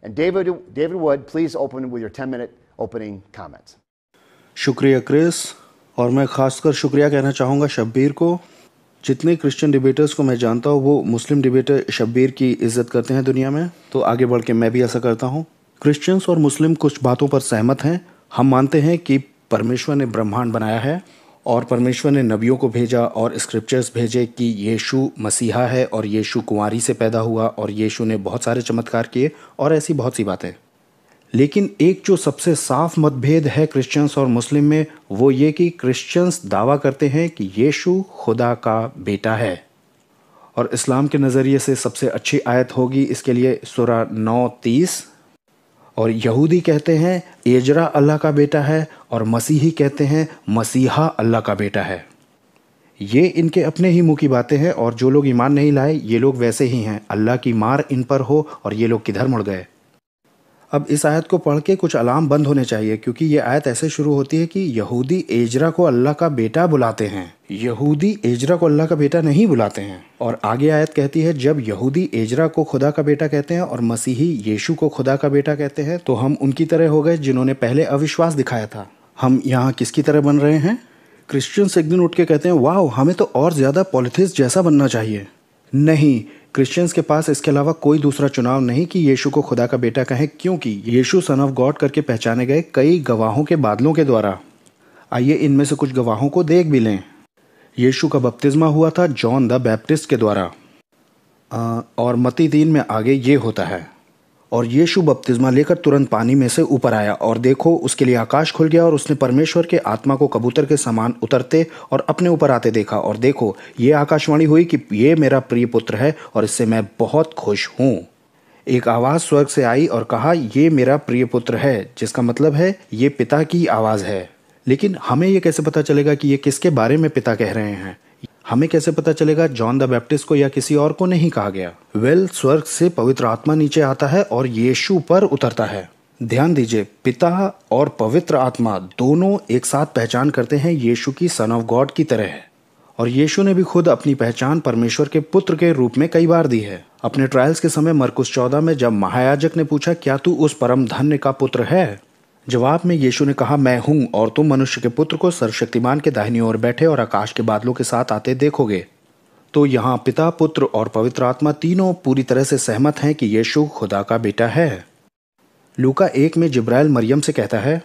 And David Wood, please open with your 10-minute opening comments. शुक्रिया Chris, और मैं खासकर शुक्रिया कहना चाहूँगा शब्बीर को। जितने क्रिश्चियन डिबेटर्स को मैं जानता हूँ वो मुस्लिम डिबेटर शब्बीर की इज्जत करते हैं दुनिया में, तो आगे बढ़ के मैं भी ऐसा करता हूँ। क्रिश्चियंस और मुस्लिम कुछ बातों पर सहमत हैं। हम मानते हैं कि परमेश्वर ने ब्रह्मांड बनाया है और परमेश्वर ने नबियों को भेजा और स्क्रिप्चर्स भेजे कि यीशु मसीहा है और यीशु कुंवारी से पैदा हुआ और यीशु ने बहुत सारे चमत्कार किए और ऐसी बहुत सी बातें। लेकिन एक जो सबसे साफ मतभेद है क्रिश्चियंस और मुस्लिम में, वो ये कि क्रिश्चियंस दावा करते हैं कि यीशु खुदा का बेटा है, और इस्लाम के नज़रिए से सबसे अच्छी आयत होगी इसके लिए सूरा 9:30। और यहूदी कहते हैं एजरा अल्लाह का बेटा है और मसीही कहते हैं मसीहा अल्लाह का बेटा है। ये इनके अपने ही मुंह की बातें हैं, और जो लोग ईमान नहीं लाए ये लोग वैसे ही हैं, अल्लाह की मार इन पर हो, और ये लोग किधर मुड़ गए। अब इस आयत को पढ़ के कुछ अलार्म बंद होने चाहिए, क्योंकि ये आयत ऐसे शुरू होती है कि यहूदी एजरा को अल्लाह का बेटा बुलाते हैं। यहूदी एजरा को अल्लाह का बेटा नहीं बुलाते हैं। और आगे आयत कहती है जब यहूदी एजरा को खुदा का बेटा कहते हैं और मसीही यीशु को खुदा का बेटा कहते हैं, तो हम उनकी तरह हो गए जिन्होंने पहले अविश्वास दिखाया था। हम यहाँ किसकी तरह बन रहे हैं? क्रिश्चियंस एक दिन उठ के कहते हैं वाह, हमें तो और ज़्यादा पॉलिथिस्ट जैसा बनना चाहिए। नहीं, क्रिश्चियंस के पास इसके अलावा कोई दूसरा चुनाव नहीं कि यीशु को खुदा का बेटा कहें, क्योंकि यीशु सन ऑफ गॉड करके पहचाने गए कई गवाहों के बादलों के द्वारा। आइए इनमें से कुछ गवाहों को देख भी लें। यीशु का बपतिस्मा हुआ था जॉन द बैप्टिस्ट के द्वारा, और मत्ती 3 में आगे ये होता है, और यीशु बपतिस्मा लेकर तुरंत पानी में से ऊपर आया, और देखो उसके लिए आकाश खुल गया और उसने परमेश्वर के आत्मा को कबूतर के समान उतरते और अपने ऊपर आते देखा, और देखो ये आकाशवाणी हुई कि ये मेरा प्रिय पुत्र है और इससे मैं बहुत खुश हूँ। एक आवाज़ स्वर्ग से आई और कहा ये मेरा प्रिय पुत्र है, जिसका मतलब है ये पिता की आवाज़ है। लेकिन हमें ये कैसे पता चलेगा कि ये किसके बारे में पिता कह रहे हैं? हमें कैसे पता चलेगा जॉन द बैप्टिस्ट को या किसी और को नहीं कहा गया? स्वर्ग से पवित्र आत्मा नीचे आता है और यीशु पर उतरता है। ध्यान दीजिए, पिता और पवित्र आत्मा दोनों एक साथ पहचान करते हैं यीशु की सन ऑफ गॉड की तरह है, और यीशु ने भी खुद अपनी पहचान परमेश्वर के पुत्र के रूप में कई बार दी है। अपने ट्रायल्स के समय मरकुस 14 में जब महायाजक ने पूछा क्या तू उस परम धन्य का पुत्र है, जवाब में यीशु ने कहा मैं हूं, और तुम मनुष्य के पुत्र को सर्वशक्तिमान के दाहिनी ओर बैठे और आकाश के बादलों के साथ आते देखोगे। तो यहाँ पिता, पुत्र और पवित्र आत्मा तीनों पूरी तरह से सहमत हैं कि यीशु खुदा का बेटा है। लूका 1 में जिब्राइल मरियम से कहता है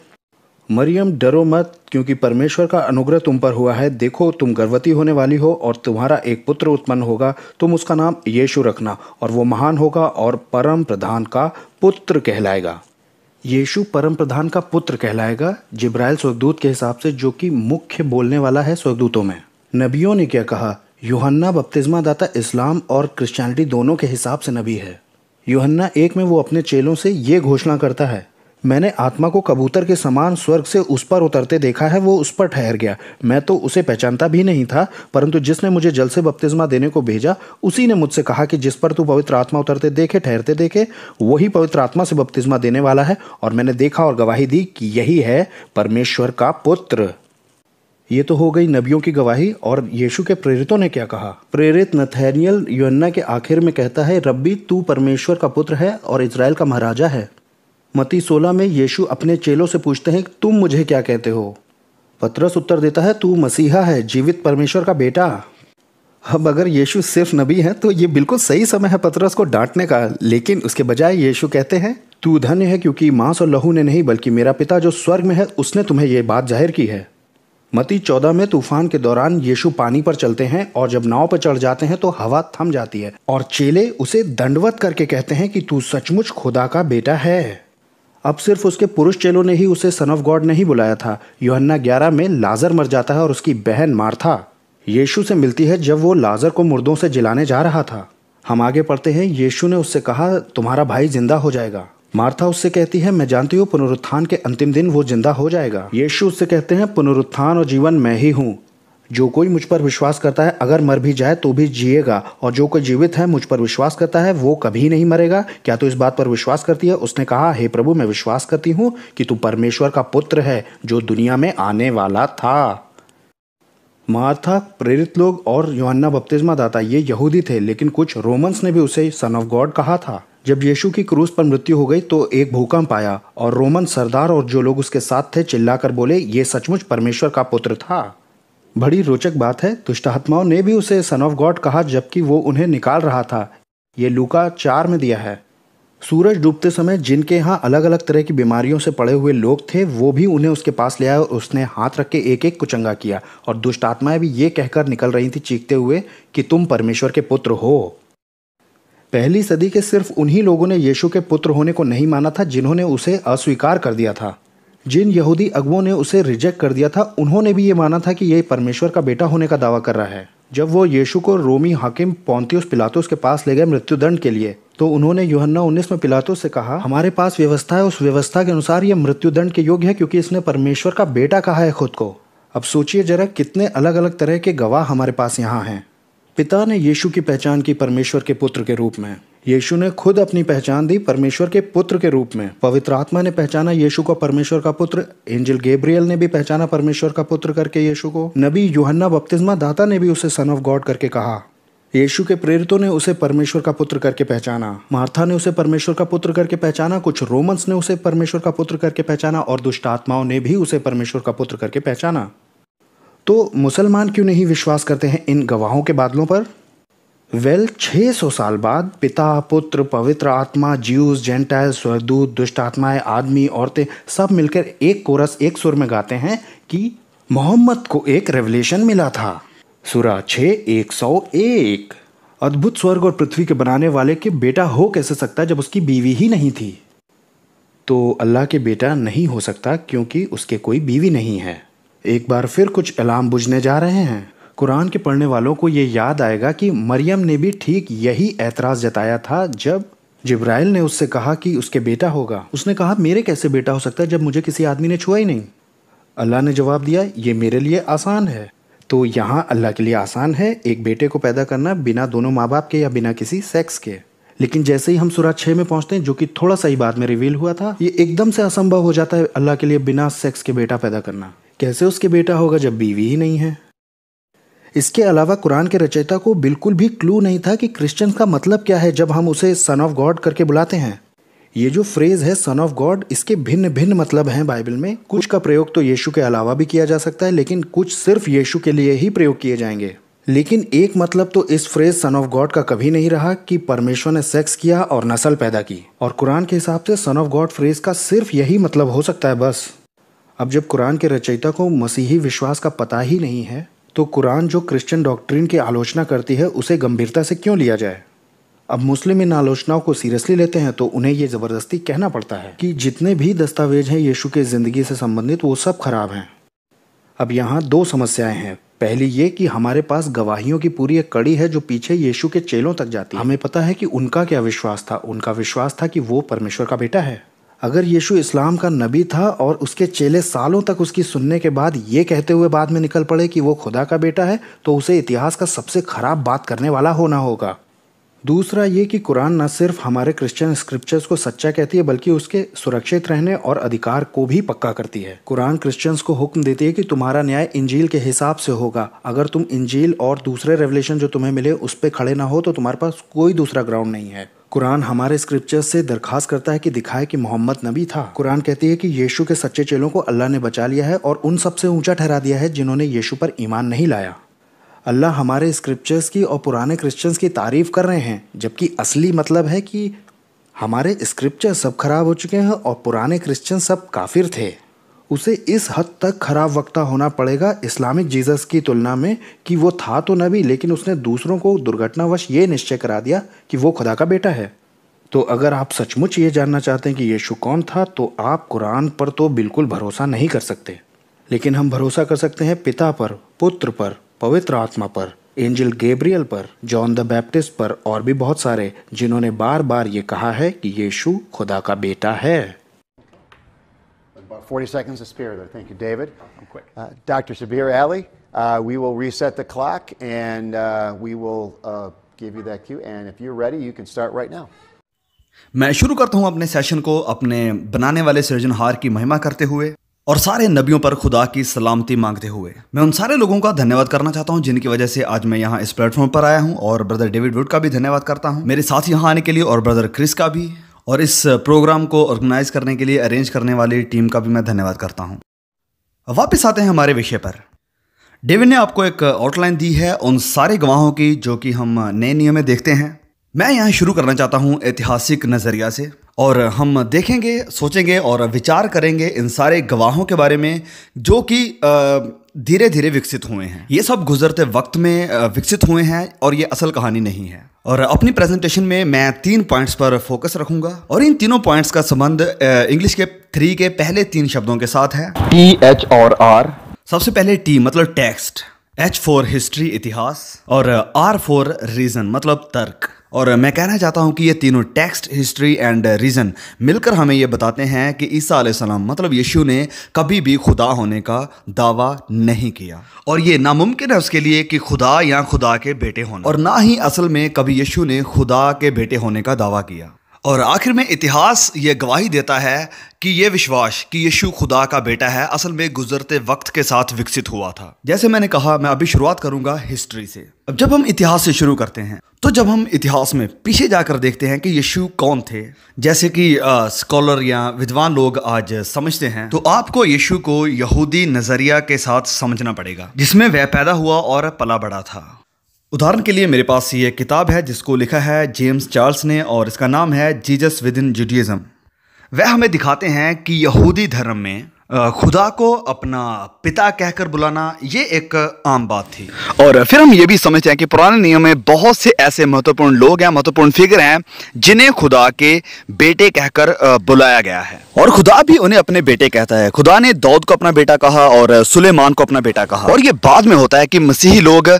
मरियम डरो मत, क्योंकि परमेश्वर का अनुग्रह तुम पर हुआ है। देखो तुम गर्भवती होने वाली हो और तुम्हारा एक पुत्र उत्पन्न होगा, तुम उसका नाम यीशु रखना, और वो महान होगा और परम प्रधान का पुत्र कहलाएगा। यीशु परम प्रधान का पुत्र कहलाएगा जिब्राइल स्वर्गदूत के हिसाब से, जो कि मुख्य बोलने वाला है स्वर्गदूतों में। नबियों ने क्या कहा? यूहन्ना बपतिस्मा दाता इस्लाम और क्रिश्चियनिटी दोनों के हिसाब से नबी है। यूहन्ना 1 में वो अपने चेलों से ये घोषणा करता है मैंने आत्मा को कबूतर के समान स्वर्ग से उस पर उतरते देखा है, वो उस पर ठहर गया। मैं तो उसे पहचानता भी नहीं था, परंतु जिसने मुझे जल से बपतिस्मा देने को भेजा उसी ने मुझसे कहा कि जिस पर तू पवित्र आत्मा उतरते देखे ठहरते देखे वही पवित्र आत्मा से बपतिस्मा देने वाला है, और मैंने देखा और गवाही दी कि यही है परमेश्वर का पुत्र। ये तो हो गई नबियों की गवाही। और यीशु के प्रेरितों ने क्या कहा? प्रेरित नथानिएल यूहन्ना के आखिर में कहता है रब्बी तू परमेश्वर का पुत्र है और इजराइल का महाराजा है। मत्ती 16 में यीशु अपने चेलों से पूछते हैं तुम मुझे क्या कहते हो? पतरस उत्तर देता है तू मसीहा है, जीवित परमेश्वर का बेटा। अब अगर यीशु सिर्फ नबी है तो ये बिल्कुल सही समय है पतरस को डांटने का, लेकिन उसके बजाय यीशु कहते हैं तू धन्य है क्योंकि मांस और लहू ने नहीं बल्कि मेरा पिता जो स्वर्ग में है उसने तुम्हें ये बात जाहिर की है। मत्ती 14 में तूफान के दौरान यीशु पानी पर चलते हैं और जब नाव पर चढ़ जाते हैं तो हवा थम जाती है और चेले उसे दंडवत करके कहते हैं कि तू सचमुच खुदा का बेटा है। अब सिर्फ उसके पुरुष चेलों ने ही उसे सन ऑफ गॉड नहीं बुलाया था। यूहन्ना 11 में लाजर मर जाता है और उसकी बहन मार्था यीशु से मिलती है जब वो लाजर को मुर्दों से जिलाने जा रहा था। हम आगे पढ़ते हैं, यीशु ने उससे कहा तुम्हारा भाई जिंदा हो जाएगा। मार्था उससे कहती है मैं जानती हूँ पुनरुत्थान के अंतिम दिन वो जिंदा हो जाएगा। यीशु उससे कहते हैं पुनरुत्थान और जीवन मैं ही हूँ, जो कोई मुझ पर विश्वास करता है अगर मर भी जाए तो भी जिएगा, और जो कोई जीवित है मुझ पर विश्वास करता है वो कभी नहीं मरेगा। क्या तू इस बात पर विश्वास करती है? उसने कहा हे प्रभु मैं विश्वास करती हूँ कि तू परमेश्वर का पुत्र है जो दुनिया में आने वाला था। मार्था, प्रेरित लोग और यूहन्ना बपतिस्मा दाता ये यहूदी थे, लेकिन कुछ रोमन्स ने भी उसे सन ऑफ गॉड कहा था। जब यीशु की क्रूस पर मृत्यु हो गई तो एक भूकंप आया और रोमन सरदार और जो लोग उसके साथ थे चिल्लाकर बोले, ये सचमुच परमेश्वर का पुत्र था। बड़ी रोचक बात है, दुष्ट आत्माओं ने भी उसे सन ऑफ गॉड कहा जबकि वो उन्हें निकाल रहा था। ये लूका 4 में दिया है। सूरज डूबते समय जिनके यहाँ अलग अलग तरह की बीमारियों से पड़े हुए लोग थे वो भी उन्हें उसके पास ले आए और उसने हाथ रख के एक एक को चंगा किया, और दुष्ट आत्माएं भी ये कहकर निकल रही थी चीखते हुए कि तुम परमेश्वर के पुत्र हो। पहली सदी के सिर्फ उन्हीं लोगों ने यीशु के पुत्र होने को नहीं माना था जिन्होंने उसे अस्वीकार कर दिया था। जिन यहूदी अगुओं ने उसे रिजेक्ट कर दिया था उन्होंने भी ये माना था कि यह परमेश्वर का बेटा होने का दावा कर रहा है। जब वो यीशु को रोमी हाकिम पोंतियुस पिलातुस के पास ले गए मृत्युदंड के लिए तो उन्होंने यूहन्ना 19 में पिलातुस से कहा, हमारे पास व्यवस्था है, उस व्यवस्था के अनुसार यह मृत्युदंड के योग्य है क्योंकि इसने परमेश्वर का बेटा कहा है खुद को। अब सोचिए जरा कितने अलग अलग तरह के गवाह हमारे पास यहाँ हैं। पिता ने यीशु की पहचान की परमेश्वर के पुत्र के रूप में। यीशु ने खुद अपनी पहचान दी परमेश्वर के पुत्र के रूप में। पवित्र आत्मा ने पहचाना यीशु को परमेश्वर का पुत्र। एंजल गैब्रियल ने भी पहचाना परमेश्वर का पुत्र करके यीशु को। नबी यूहन्ना बपतिस्मा दाता ने भी उसे सन ऑफ गॉड करके कहा। यीशु के प्रेरितों ने उसे परमेश्वर का पुत्र करके पहचाना। मार्था ने उसे परमेश्वर का पुत्र करके पहचाना। कुछ रोमन्स ने उसे परमेश्वर का पुत्र करके पहचाना और दुष्ट आत्माओं ने भी उसे परमेश्वर का पुत्र करके पहचाना। तो मुसलमान क्यों नहीं विश्वास करते हैं इन गवाहों के बादलों पर? 600 साल बाद पिता, पुत्र, पवित्र आत्मा, ज्यूज, जेंटाइल, स्वर्गदूत, दुष्ट आत्माएं, आदमी, औरतें सब मिलकर एक कोरस एक सुर में गाते हैं कि मोहम्मद को एक रेवलेशन मिला था। सूरा 6:101। अद्भुत स्वर्ग और पृथ्वी के बनाने वाले के बेटा हो कैसे सकता है जब उसकी बीवी ही नहीं थी? तो अल्लाह के बेटा नहीं हो सकता क्योंकि उसके कोई बीवी नहीं है। एक बार फिर कुछ अलार्म बुझने जा रहे हैं। कुरान के पढ़ने वालों को ये याद आएगा कि मरियम ने भी ठीक यही ऐतराज़ जताया था जब जिब्राइल ने उससे कहा कि उसके बेटा होगा। उसने कहा, मेरे कैसे बेटा हो सकता है जब मुझे किसी आदमी ने छुआ ही नहीं? अल्लाह ने जवाब दिया, ये मेरे लिए आसान है। तो यहाँ अल्लाह के लिए आसान है एक बेटे को पैदा करना बिना दोनों माँ बाप के या बिना किसी सेक्स के। लेकिन जैसे ही हम सूरा 6 में पहुँचते हैं, जो कि थोड़ा सा ही बाद में रिवील हुआ था, ये एकदम से असंभव हो जाता है अल्लाह के लिए बिना सेक्स के बेटा पैदा करना। कैसे उसके बेटा होगा जब बीवी ही नहीं है? इसके अलावा कुरान के रचयिता को बिल्कुल भी क्लू नहीं था कि क्रिश्चियन का मतलब क्या है जब हम उसे सन ऑफ गॉड करके बुलाते हैं। ये जो फ्रेज है सन ऑफ गॉड, इसके भिन्न भिन्न मतलब हैं बाइबल में। कुछ का प्रयोग तो यीशु के अलावा भी किया जा सकता है, लेकिन कुछ सिर्फ यीशु के लिए ही प्रयोग किए जाएंगे। लेकिन एक मतलब तो इस फ्रेज सन ऑफ गॉड का कभी नहीं रहा कि परमेश्वर ने सेक्स किया और नस्ल पैदा की। और कुरान के हिसाब से सन ऑफ गॉड फ्रेज का सिर्फ यही मतलब हो सकता है बस। अब जब कुरान के रचयिता को मसीही विश्वास का पता ही नहीं है तो कुरान जो क्रिश्चियन डॉक्ट्रिन की आलोचना करती है उसे गंभीरता से क्यों लिया जाए? अब मुस्लिम इन आलोचनाओं को सीरियसली लेते हैं तो उन्हें ये ज़बरदस्ती कहना पड़ता है कि जितने भी दस्तावेज हैं यीशु के ज़िंदगी से संबंधित वो सब खराब हैं। अब यहाँ 2 समस्याएं हैं। पहली ये कि हमारे पास गवाहियों की पूरी एक कड़ी है जो पीछे यीशु के चेलों तक जाती है। हमें पता है कि उनका क्या विश्वास था। उनका विश्वास था कि वो परमेश्वर का बेटा है। अगर यीशु इस्लाम का नबी था और उसके चेले सालों तक उसकी सुनने के बाद ये कहते हुए बाद में निकल पड़े कि वो खुदा का बेटा है, तो उसे इतिहास का सबसे खराब बात करने वाला होना होगा। दूसरा ये कि कुरान न सिर्फ हमारे क्रिश्चियन स्क्रिप्चर्स को सच्चा कहती है बल्कि उसके सुरक्षित रहने और अधिकार को भी पक्का करती है। कुरान क्रिश्चियंस को हुक्म देती है कि तुम्हारा न्याय इंजील के हिसाब से होगा। अगर तुम इंजील और दूसरे रेवलेशन जो तुम्हें मिले उस पर खड़े ना हो तो तुम्हारे पास कोई दूसरा ग्राउंड नहीं है। कुरान हमारे स्क्रिप्चर्स से दरखास्त करता है कि दिखाए कि मोहम्मद नबी था। कुरान कहती है कि यीशु के सच्चे चेलों को अल्लाह ने बचा लिया है और उन सबसे ऊंचा ठहरा दिया है जिन्होंने यीशु पर ईमान नहीं लाया। अल्लाह हमारे स्क्रिप्चर्स की और पुराने क्रिश्चियंस की तारीफ कर रहे हैं, जबकि असली मतलब है कि हमारे स्क्रिप्चर्स सब खराब हो चुके हैं और पुराने क्रिश्चियन सब काफिर थे। उसे इस हद तक खराब वक्ता होना पड़ेगा इस्लामिक जीसस की तुलना में कि वो था तो नबी, लेकिन उसने दूसरों को दुर्घटनावश ये निश्चय करा दिया कि वो खुदा का बेटा है। तो अगर आप सचमुच ये जानना चाहते हैं कि यीशु कौन था तो आप कुरान पर तो बिल्कुल भरोसा नहीं कर सकते, लेकिन हम भरोसा कर सकते हैं पिता पर, पुत्र पर, पवित्र आत्मा पर, एंजल गैब्रियल पर, जॉन द बैप्टिस्ट पर और भी बहुत सारे जिन्होंने बार बार ये कहा है कि यीशु खुदा का बेटा है। About 40 seconds to spare there. Thank you, David. Dr. Sabir Ali, we will reset the clock and we will give you that cue. And if you're ready, you can start right now. मैं शुरू करता हूं अपने session को अपने बनाने वाले सृजनहार की महिमा करते हुए। और सारे नबियों पर खुदा की सलामती मांगते हुए मैं उन सारे लोगों का धन्यवाद करना चाहता हूं जिनकी वजह से आज मैं यहां इस प्लेटफॉर्म पर आया हूं, और ब्रदर डेविड वुड का भी धन्यवाद करता हूं मेरे साथ यहां आने के लिए, और ब्रदर क्रिस का भी, और इस प्रोग्राम को ऑर्गेनाइज करने के लिए अरेंज करने वाली टीम का भी मैं धन्यवाद करता हूं। वापस आते हैं हमारे विषय पर। डेविड ने आपको एक आउटलाइन दी है उन सारे गवाहों की जो कि हम नए नियम में देखते हैं। मैं यहाँ शुरू करना चाहता हूँ ऐतिहासिक नज़रिया से, और हम देखेंगे, सोचेंगे और विचार करेंगे इन सारे गवाहों के बारे में जो कि धीरे धीरे विकसित हुए हैं। ये सब गुजरते वक्त में विकसित हुए हैं और ये असल कहानी नहीं है। और अपनी प्रेजेंटेशन में मैं 3 पॉइंट्स पर फोकस रखूंगा, और इन तीनों पॉइंट्स का संबंध इंग्लिश के 3 के पहले 3 शब्दों के साथ है, T, H और R। सबसे पहले T मतलब टेक्स्ट, H फॉर हिस्ट्री इतिहास, और R फॉर रीजन मतलब तर्क। और मैं कहना चाहता हूं कि ये तीनों टेक्स्ट, हिस्ट्री एंड रीजन मिलकर हमें ये बताते हैं कि ईसा अलैहिस्सलाम मतलब यीशु ने कभी भी खुदा होने का दावा नहीं किया, और ये नामुमकिन है उसके लिए कि खुदा या खुदा के बेटे होना, और ना ही असल में कभी यीशु ने खुदा के बेटे होने का दावा किया। और आखिर में इतिहास ये गवाही देता है कि ये विश्वास कि यीशु खुदा का बेटा है असल में गुजरते वक्त के साथ विकसित हुआ था। जैसे मैंने कहा, मैं अभी शुरुआत करूंगा हिस्ट्री से। अब जब हम इतिहास से शुरू करते हैं तो जब हम इतिहास में पीछे जाकर देखते हैं कि यीशु कौन थे, जैसे कि स्कॉलर या विद्वान लोग आज समझते हैं, तो आपको यीशु को यहूदी नजरिया के साथ समझना पड़ेगा जिसमें वह पैदा हुआ और पला बड़ा था। उदाहरण के लिए मेरे पास ये किताब है जिसको लिखा है जेम्स चार्ल्स ने, और इसका नाम है जीसस विद इन जुडाइज्म। वह हमें दिखाते हैं कि यहूदी धर्म में खुदा को अपना पिता कहकर बुलाना ये एक आम बात थी। और फिर हम ये भी समझते हैं कि पुराने नियम में बहुत से ऐसे महत्वपूर्ण लोग हैं, महत्वपूर्ण फिगर हैं जिन्हें खुदा के बेटे कहकर बुलाया गया है, और खुदा भी उन्हें अपने बेटे कहता है। खुदा ने दाऊद को अपना बेटा कहा और सुलेमान को अपना बेटा कहा, और ये बाद में होता है कि मसीही लोग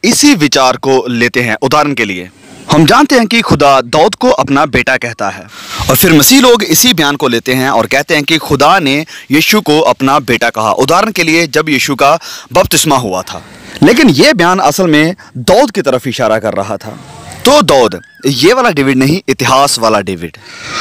इसी विचार को लेते हैं। उदाहरण के लिए हम जानते हैं कि खुदा दाऊद को अपना बेटा कहता है, और फिर मसीह लोग इसी बयान को लेते हैं और कहते हैं कि खुदा ने यीशु को अपना बेटा कहा। उदाहरण के लिए जब यीशु का बपतिस्मा हुआ था, लेकिन यह बयान असल में दाऊद की तरफ इशारा कर रहा था। तो दाऊद ये वाला डेविड नहीं, इतिहास वाला डेविड।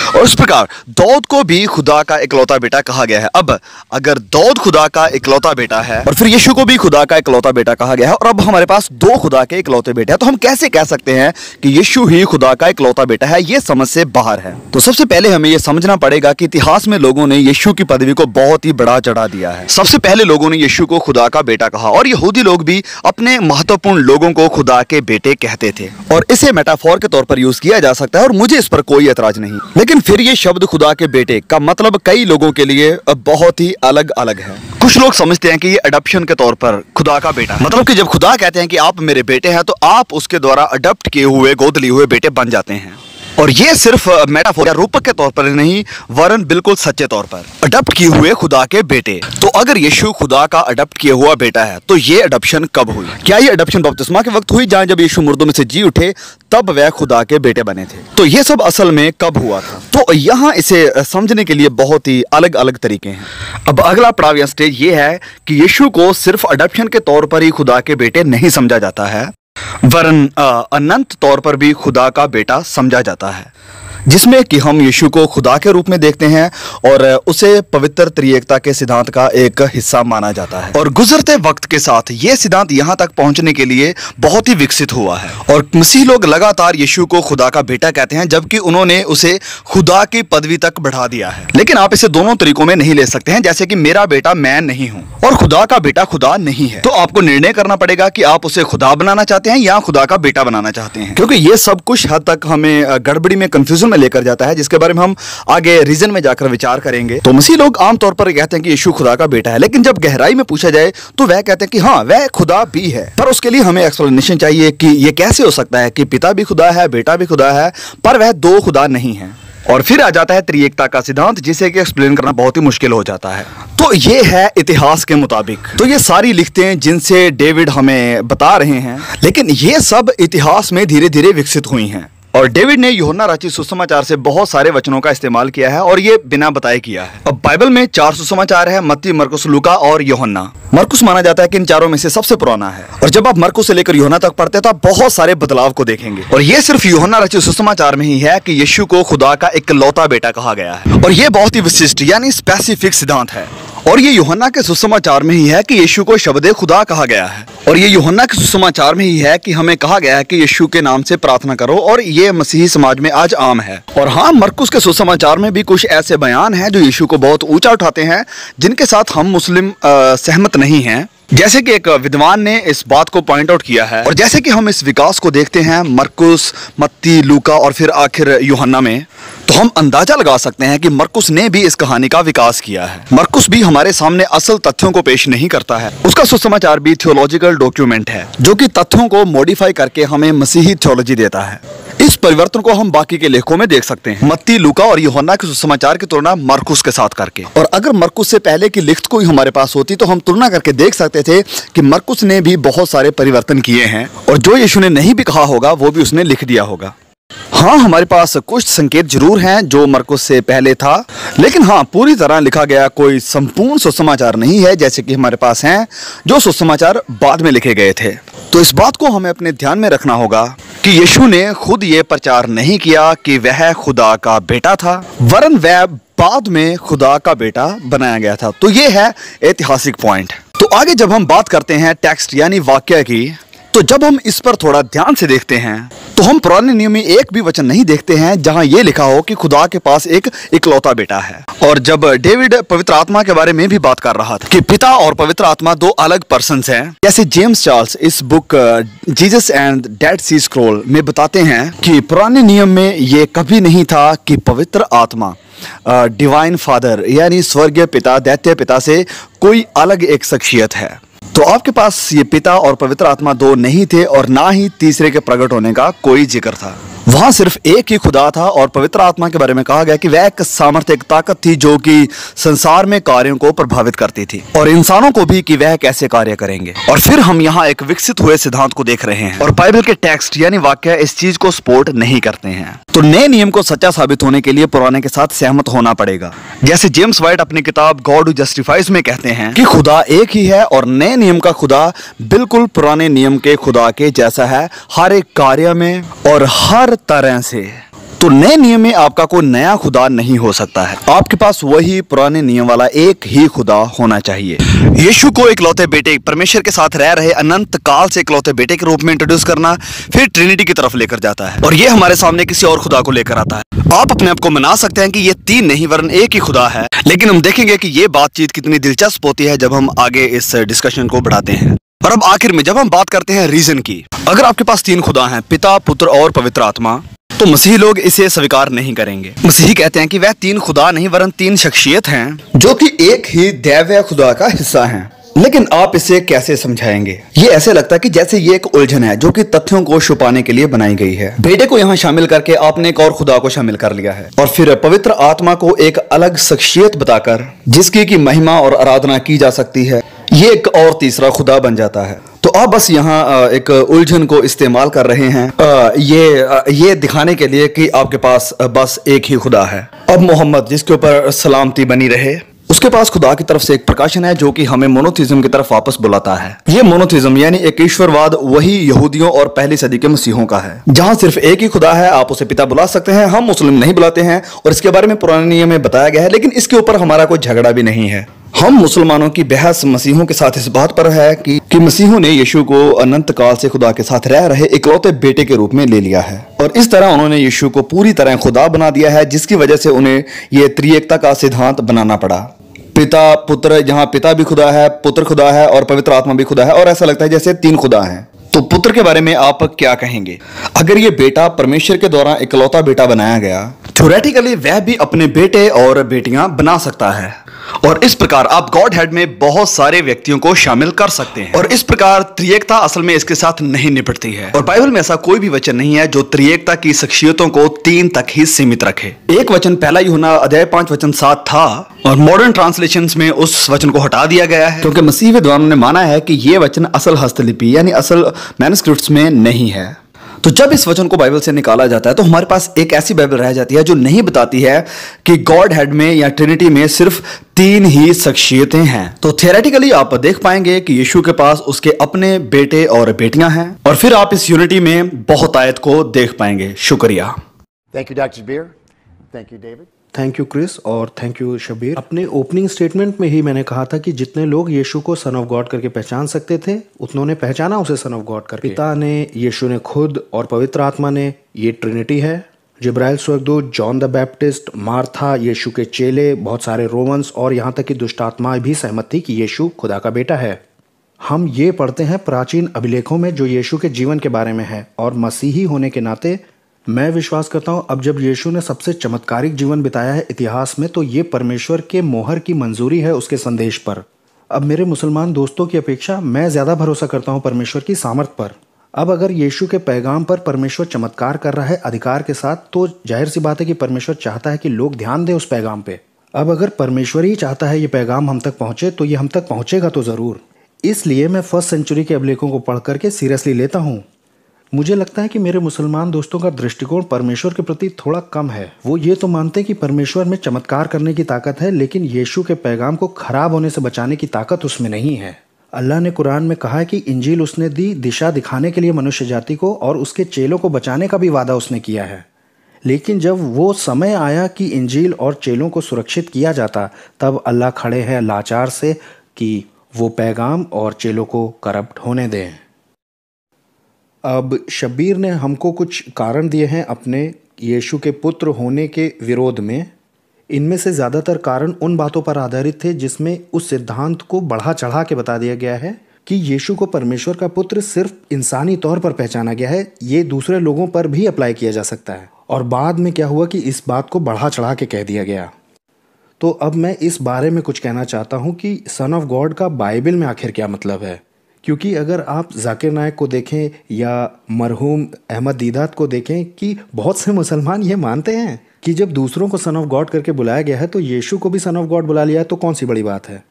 और इस प्रकार दाऊद को भी खुदा का इकलौता बेटा कहा गया है। अब अगर दाऊद खुदा का इकलौता बेटा है और फिर यीशु को भी खुदा का इकलौता बेटा कहा गया है, और अब हमारे पास 2 खुदा के इकलौते बेटे हैं, तो हम कैसे कह सकते हैं कि यीशु ही खुदा का इकलौता बेटा है? ये समझ से बाहर है। तो सबसे पहले हमें यह समझना पड़ेगा कि इतिहास में लोगों ने यीशु की पदवी को बहुत ही बढ़ा चढ़ा दिया है। सबसे पहले लोगों ने यीशु को खुदा का बेटा कहा, और यहूदी लोग भी अपने महत्वपूर्ण लोगों को खुदा के बेटे कहते थे, और इसे मेटाफोर के तौर पर यूज किया जा सकता है, और मुझे इस पर कोई एतराज नहीं। लेकिन फिर ये शब्द खुदा के बेटे का मतलब कई लोगों के लिए बहुत ही अलग अलग है। कुछ लोग समझते हैं कि ये अडॉप्शन के तौर पर खुदा का बेटा, मतलब कि जब खुदा कहते हैं कि आप मेरे बेटे हैं, तो आप उसके द्वारा अडॉप्ट किए हुए, गोद लिए हुए बेटे बन जाते हैं। और ये सिर्फ मेटाफोर या रूपक के तौर पर नहीं, वरन बिल्कुल सच्चे तौर पर अडॉप्ट किए हुए खुदा के बेटे। तो अगर यीशु खुदा का अडॉप्ट किया हुआ बेटा है, तो ये अडॉप्शन कब हुई? क्या ये अडॉप्शन बपतिस्मा के वक्त हुई, जहां जब यीशु मुर्दों में से जी उठे तब वह खुदा के बेटे बने थे? तो ये सब असल में कब हुआ था? तो यहाँ इसे समझने के लिए बहुत ही अलग अलग तरीके हैं। अब अगला पड़ाव या स्टेज ये है कि यीशु को सिर्फ अडॉप्शन के तौर पर ही खुदा के बेटे नहीं समझा जाता है, वरन अनंत तौर पर भी खुदा का बेटा समझा जाता है, जिसमें कि हम यीशु को खुदा के रूप में देखते हैं और उसे पवित्र त्रिएकता के सिद्धांत का एक हिस्सा माना जाता है। और गुजरते वक्त के साथ ये सिद्धांत यहाँ तक पहुँचने के लिए बहुत ही विकसित हुआ है, और मसीह लोग लगातार यीशु को खुदा का बेटा कहते हैं, जबकि उन्होंने उसे खुदा की पदवी तक बढ़ा दिया है। लेकिन आप इसे दोनों तरीकों में नहीं ले सकते हैं, जैसे कि मेरा बेटा मैं नहीं हूँ और खुदा का बेटा खुदा नहीं है। तो आपको निर्णय करना पड़ेगा कि आप उसे खुदा बनाना चाहते हैं या खुदा का बेटा बनाना चाहते हैं, क्योंकि ये सब कुछ हद तक हमें गड़बड़ी में, कंफ्यूजन में लेकर जाता है, जिसके बारे में हम आगे रीजन में जाकर विचार करेंगे। तो मसीह लोग आमतौर पर कहते हैं कि यीशु खुदा का बेटा है, लेकिन जब गहराई में पूछा जाए तो वह कहते हैं कि हाँ, वह खुदा भी है। पर उसके लिए हमें एक्सप्लेनेशन चाहिए कि यह कैसे हो सकता है कि पिता भी खुदा है, बेटा भी खुदा है, पर वह 2 खुदा नहीं है। और फिर आ जाता है त्रिएकता का सिद्धांत, जिसे कि एक्सप्लेन करना बहुत ही मुश्किल हो जाता है। तो ये है इतिहास के मुताबिक। तो ये सारी लिखतें जिनसे डेविड हमें बता रहे हैं, लेकिन ये सब इतिहास में धीरे धीरे विकसित हुई हैं। और डेविड ने यूहन्ना रचित सुसमाचार से बहुत सारे वचनों का इस्तेमाल किया है, और ये बिना बताए किया है। अब बाइबल में 4 सुसमाचार है, मत्ती, मरकुस, लूका और यूहन्ना। मरकुस माना जाता है कि इन चारों में से सबसे पुराना है, और जब आप मरकुस से लेकर यूहन्ना तक पढ़ते हैं तो आप बहुत सारे बदलाव को देखेंगे। और ये सिर्फ यूहन्ना रचित सुसमाचार में ही है कि यीशु को खुदा का इकलौता बेटा कहा गया है, और ये बहुत ही विशिष्ट यानी स्पेसिफिक सिद्धांत है। और ये यूहन्ना के सुसमाचार में ही है कि यीशु को शब्दे खुदा कहा गया है। और ये यूहन्ना के सुसमाचार में ही है कि हमें कहा गया है कि यीशु के नाम से प्रार्थना करो, और ये मसीही समाज में आज आम है। और हाँ, मरकुस के सुसमाचार में भी कुछ ऐसे बयान हैं जो यीशु को बहुत ऊंचा उठाते हैं, जिनके साथ हम मुस्लिम सहमत नहीं हैं। जैसे कि एक विद्वान ने इस बात को पॉइंट आउट किया है, और जैसे कि हम इस विकास को देखते हैं मरकुस, मत्ती, लूका और फिर आखिर यूहन्ना में, तो हम अंदाजा लगा सकते हैं कि मरकुस ने भी इस कहानी का विकास किया है। मरकुस भी हमारे सामने असल तथ्यों को पेश नहीं करता है। उसका सुसमाचार भी थियोलॉजिकल डॉक्यूमेंट है जो कि तथ्यों को मॉडिफाई करके हमें मसीही थियोलॉजी देता है। इस परिवर्तन को हम बाकी के लेखों में देख सकते हैं, मत्ती, लूका और यूहन्ना के सुसमाचार की तुलना मरकुस के साथ करके। और अगर मरकुस से पहले की लिखत कोई हमारे पास होती तो हम तुलना करके देख सकते थे कि मरकुस ने भी बहुत सारे परिवर्तन किए हैं, और जो यीशु ने नहीं भी कहा होगा वो भी उसने लिख दिया होगा। हाँ, हमारे पास कुछ संकेत जरूर हैं जो मरकुस से पहले था, लेकिन हाँ, पूरी तरह लिखा गया कोई संपूर्ण सुसमाचार नहीं है, जैसे कि हमारे पास हैं जो सुसमाचार बाद में लिखे गए थे। तो इस बात को हमें अपने ध्यान में रखना होगा कि यीशु ने खुद ये प्रचार नहीं किया कि वह खुदा का बेटा था, वरन वह बाद में खुदा का बेटा बनाया गया था। तो ये है ऐतिहासिक पॉइंट। तो आगे जब हम बात करते हैं टेक्स्ट यानी वाक्य की, तो जब हम इस पर थोड़ा ध्यान से देखते हैं तो हम पुराने नियम में एक भी वचन नहीं देखते हैं जहां ये लिखा हो कि खुदा के पास एक इकलौता बेटा है। और जब डेविड पवित्र आत्मा के बारे में भी बात कर रहा था कि पिता और पवित्र आत्मा दो अलग पर्सन्स हैं, जैसे जेम्स चार्ल्स इस book Jesus and dead sea scroll में बताते हैं कि पुराने नियम में ये कभी नहीं था कि पवित्र आत्मा डिवाइन फादर यानी स्वर्गीय पिता, दैत्य पिता से कोई अलग एक शख्सियत है। तो आपके पास ये पिता और पवित्र आत्मा दो नहीं थे, और ना ही तीसरे के प्रकट होने का कोई जिक्र था। वहां सिर्फ एक ही खुदा था, और पवित्र आत्मा के बारे में कहा गया कि वह एक सामर्थ्य, एक ताकत थी जो कि संसार में कार्यों को प्रभावित करती थी, और इंसानों को भी कि वह कैसे कार्य करेंगे। और फिर हम यहाँ एक विकसित हुए सिद्धांत को देख रहे हैं, और बाइबल के टेक्स्ट यानी वाक्य इस चीज को सपोर्ट नहीं करते हैं। तो नए नियम को सच्चा साबित होने के लिए पुराने के साथ सहमत होना पड़ेगा। जैसे जेम्स वाइट अपनी किताब गॉड हू जस्टिफाइज में कहते हैं कि खुदा एक ही है, और नए नियम का खुदा बिल्कुल पुराने नियम के खुदा के जैसा है, हर एक कार्य में और हर तरह से। तो नए नियम में आपका कोई नया खुदा नहीं हो सकता है, आपके पास वही पुराने नियम वाला एक ही खुदा होना चाहिए। यीशु को इकलौते बेटे, परमेश्वर के साथ रह रहे अनंत काल से इकलौते बेटे के रूप में इंट्रोड्यूस करना फिर ट्रिनिटी की तरफ लेकर जाता है, और ये हमारे सामने किसी और खुदा को लेकर आता है। आप अपने आप को मना सकते हैं कि ये तीन नहीं वरन एक ही खुदा है, लेकिन हम देखेंगे कि ये बातचीत कितनी दिलचस्प होती है जब हम आगे इस डिस्कशन को बढ़ाते हैं। और अब आखिर में जब हम बात करते हैं रीजन की, अगर आपके पास तीन खुदा हैं, पिता, पुत्र और पवित्र आत्मा, तो मसीही लोग इसे स्वीकार नहीं करेंगे। मसीही कहते हैं कि वह तीन खुदा नहीं वरन तीन शख्सियत हैं जो कि एक ही दैवीय खुदा का हिस्सा हैं। लेकिन आप इसे कैसे समझाएंगे? ये ऐसे लगता है कि जैसे ये एक उलझन है जो कि तथ्यों को छुपाने के लिए बनाई गई है। बेटे को यहाँ शामिल करके आपने एक और खुदा को शामिल कर लिया है, और फिर पवित्र आत्मा को एक अलग शख्सियत बताकर जिसकी की महिमा और आराधना की जा सकती है, ये एक और तीसरा खुदा बन जाता है। तो आप बस यहाँ एक उलझन को इस्तेमाल कर रहे हैं ये दिखाने के लिए कि आपके पास बस एक ही खुदा है। अब मोहम्मद, जिसके ऊपर सलामती बनी रहे, उसके पास खुदा की तरफ से एक प्रकाशन है जो कि हमें मोनोथिज्म की तरफ वापस बुलाता है। ये मोनोथिज्म यानी एक ईश्वरवाद वही यहूदियों और पहली सदी के मसीहों का है, जहां सिर्फ एक ही खुदा है। आप उसे पिता बुला सकते हैं, हम मुस्लिम नहीं बुलाते हैं, और इसके बारे में पुराने नियम में बताया गया है, लेकिन इसके ऊपर हमारा कोई झगड़ा भी नहीं है। हम मुसलमानों की बहस मसीहों के साथ इस बात पर है कि मसीहों ने यीशु को अनंत काल से खुदा के साथ रह रहे इकलौते बेटे के रूप में ले लिया है, और इस तरह उन्होंने यीशु को पूरी तरह खुदा बना दिया है, जिसकी वजह से उन्हें ये त्रिएकता का सिद्धांत बनाना पड़ा। पिता, पुत्र, जहां पिता भी खुदा है, पुत्र खुदा है और पवित्र आत्मा भी खुदा है, और ऐसा लगता है जैसे तीन खुदा हैं। तो पुत्र के बारे में आप क्या कहेंगे? अगर ये बेटा परमेश्वर के द्वारा इकलौता बेटा बनाया गया, थ्योरेटिकली वह भी अपने बेटे और बेटियां बना सकता है, और इस प्रकार आप गॉड हेड में बहुत सारे व्यक्तियों को शामिल कर सकते हैं, और इस प्रकार त्रिएकता असल में इसके साथ नहीं निपटती है। और बाइबल में ऐसा कोई भी वचन नहीं है जो त्रिएकता की शख्सियतों को तीन तक ही सीमित रखे। एक वचन पहला यूहन्ना अध्याय 5 वचन 7 था, और मॉडर्न ट्रांसलेशंस में उस वचन को हटा दिया गया है, क्योंकि मसीह विद्वानों ने माना है कि यह वचन असल हस्तलिपि यानी असल मैन्युस्क्रिप्ट्स में नहीं है। तो जब इस वचन को बाइबल से निकाला जाता है तो हमारे पास एक ऐसी बाइबल रह जाती है जो नहीं बताती है कि गॉड हेड में या ट्रिनिटी में सिर्फ तीन ही शख्सियतें हैं। तो थियोरेटिकली आप देख पाएंगे कि यीशु के पास उसके अपने बेटे और बेटियां हैं, और फिर आप इस यूनिटी में बहुत आयत को देख पाएंगे। शुक्रिया। Thank you, Dr. Beer. Thank you, David. Thank you Chris और थैंक यू शबीर। अपने ओपनिंग स्टेटमेंट में ही मैंने कहा था कि जितने लोग यीशु को सन ऑफ गॉड करके पहचान सकते थे उतनों ने पहचाना उसे सन ऑफ गॉड करके। पिता ने, यीशु ने खुद और पवित्र आत्मा ने, ये ट्रिनिटी है। जिब्राइल स्वर्गदूत, जॉन द बैप्टिस्ट, मार्था, यीशु के चेले, बहुत सारे रोमन्स और यहाँ तक कि दुष्ट आत्माएं भी सहमत थी कि यीशु खुदा का बेटा है। हम ये पढ़ते हैं प्राचीन अभिलेखों में जो यीशु के जीवन के बारे में है, और मसीही होने के नाते मैं विश्वास करता हूँ अब जब यीशु ने सबसे चमत्कारिक जीवन बिताया है इतिहास में, तो ये परमेश्वर के मोहर की मंजूरी है उसके संदेश पर। अब मेरे मुसलमान दोस्तों की अपेक्षा मैं ज़्यादा भरोसा करता हूँ परमेश्वर की सामर्थ पर। अब अगर यीशु के पैगाम पर परमेश्वर चमत्कार कर रहा है अधिकार के साथ, तो जाहिर सी बात है कि परमेश्वर चाहता है कि लोग ध्यान दें उस पैगाम पे। अब अगर परमेश्वर ही चाहता है ये पैगाम हम तक पहुँचे, तो ये हम तक पहुँचेगा तो ज़रूर। इसलिए मैं फर्स्ट सेंचुरी के अभिलेखों को पढ़ करके सीरियसली लेता हूँ। मुझे लगता है कि मेरे मुसलमान दोस्तों का दृष्टिकोण परमेश्वर के प्रति थोड़ा कम है। वो ये तो मानते हैं कि परमेश्वर में चमत्कार करने की ताकत है, लेकिन यीशु के पैगाम को खराब होने से बचाने की ताकत उसमें नहीं है। अल्लाह ने कुरान में कहा है कि इंजील उसने दी दिशा दिखाने के लिए मनुष्य जाति को, और उसके चेलों को बचाने का भी वादा उसने किया है। लेकिन जब वो समय आया कि इंजील और चेलों को सुरक्षित किया जाता, तब अल्लाह खड़े हैं लाचार से कि वो पैगाम और चेलों को करप्ट होने दें। अब शब्बीर ने हमको कुछ कारण दिए हैं अपने यीशु के पुत्र होने के विरोध में। इनमें से ज़्यादातर कारण उन बातों पर आधारित थे जिसमें उस सिद्धांत को बढ़ा चढ़ा के बता दिया गया है कि यीशु को परमेश्वर का पुत्र सिर्फ इंसानी तौर पर पहचाना गया है, ये दूसरे लोगों पर भी अप्लाई किया जा सकता है। और बाद में क्या हुआ कि इस बात को बढ़ा चढ़ा के कह दिया गया। तो अब मैं इस बारे में कुछ कहना चाहता हूँ कि सन ऑफ गॉड का बाइबल में आखिर क्या मतलब है। क्योंकि अगर आप जाकिर नायक को देखें या मरहूम अहमद दीदात को देखें कि बहुत से मुसलमान ये मानते हैं कि जब दूसरों को सन ऑफ गॉड करके बुलाया गया है तो यीशु को भी सन ऑफ गॉड बुला लिया है, तो कौन सी बड़ी बात है।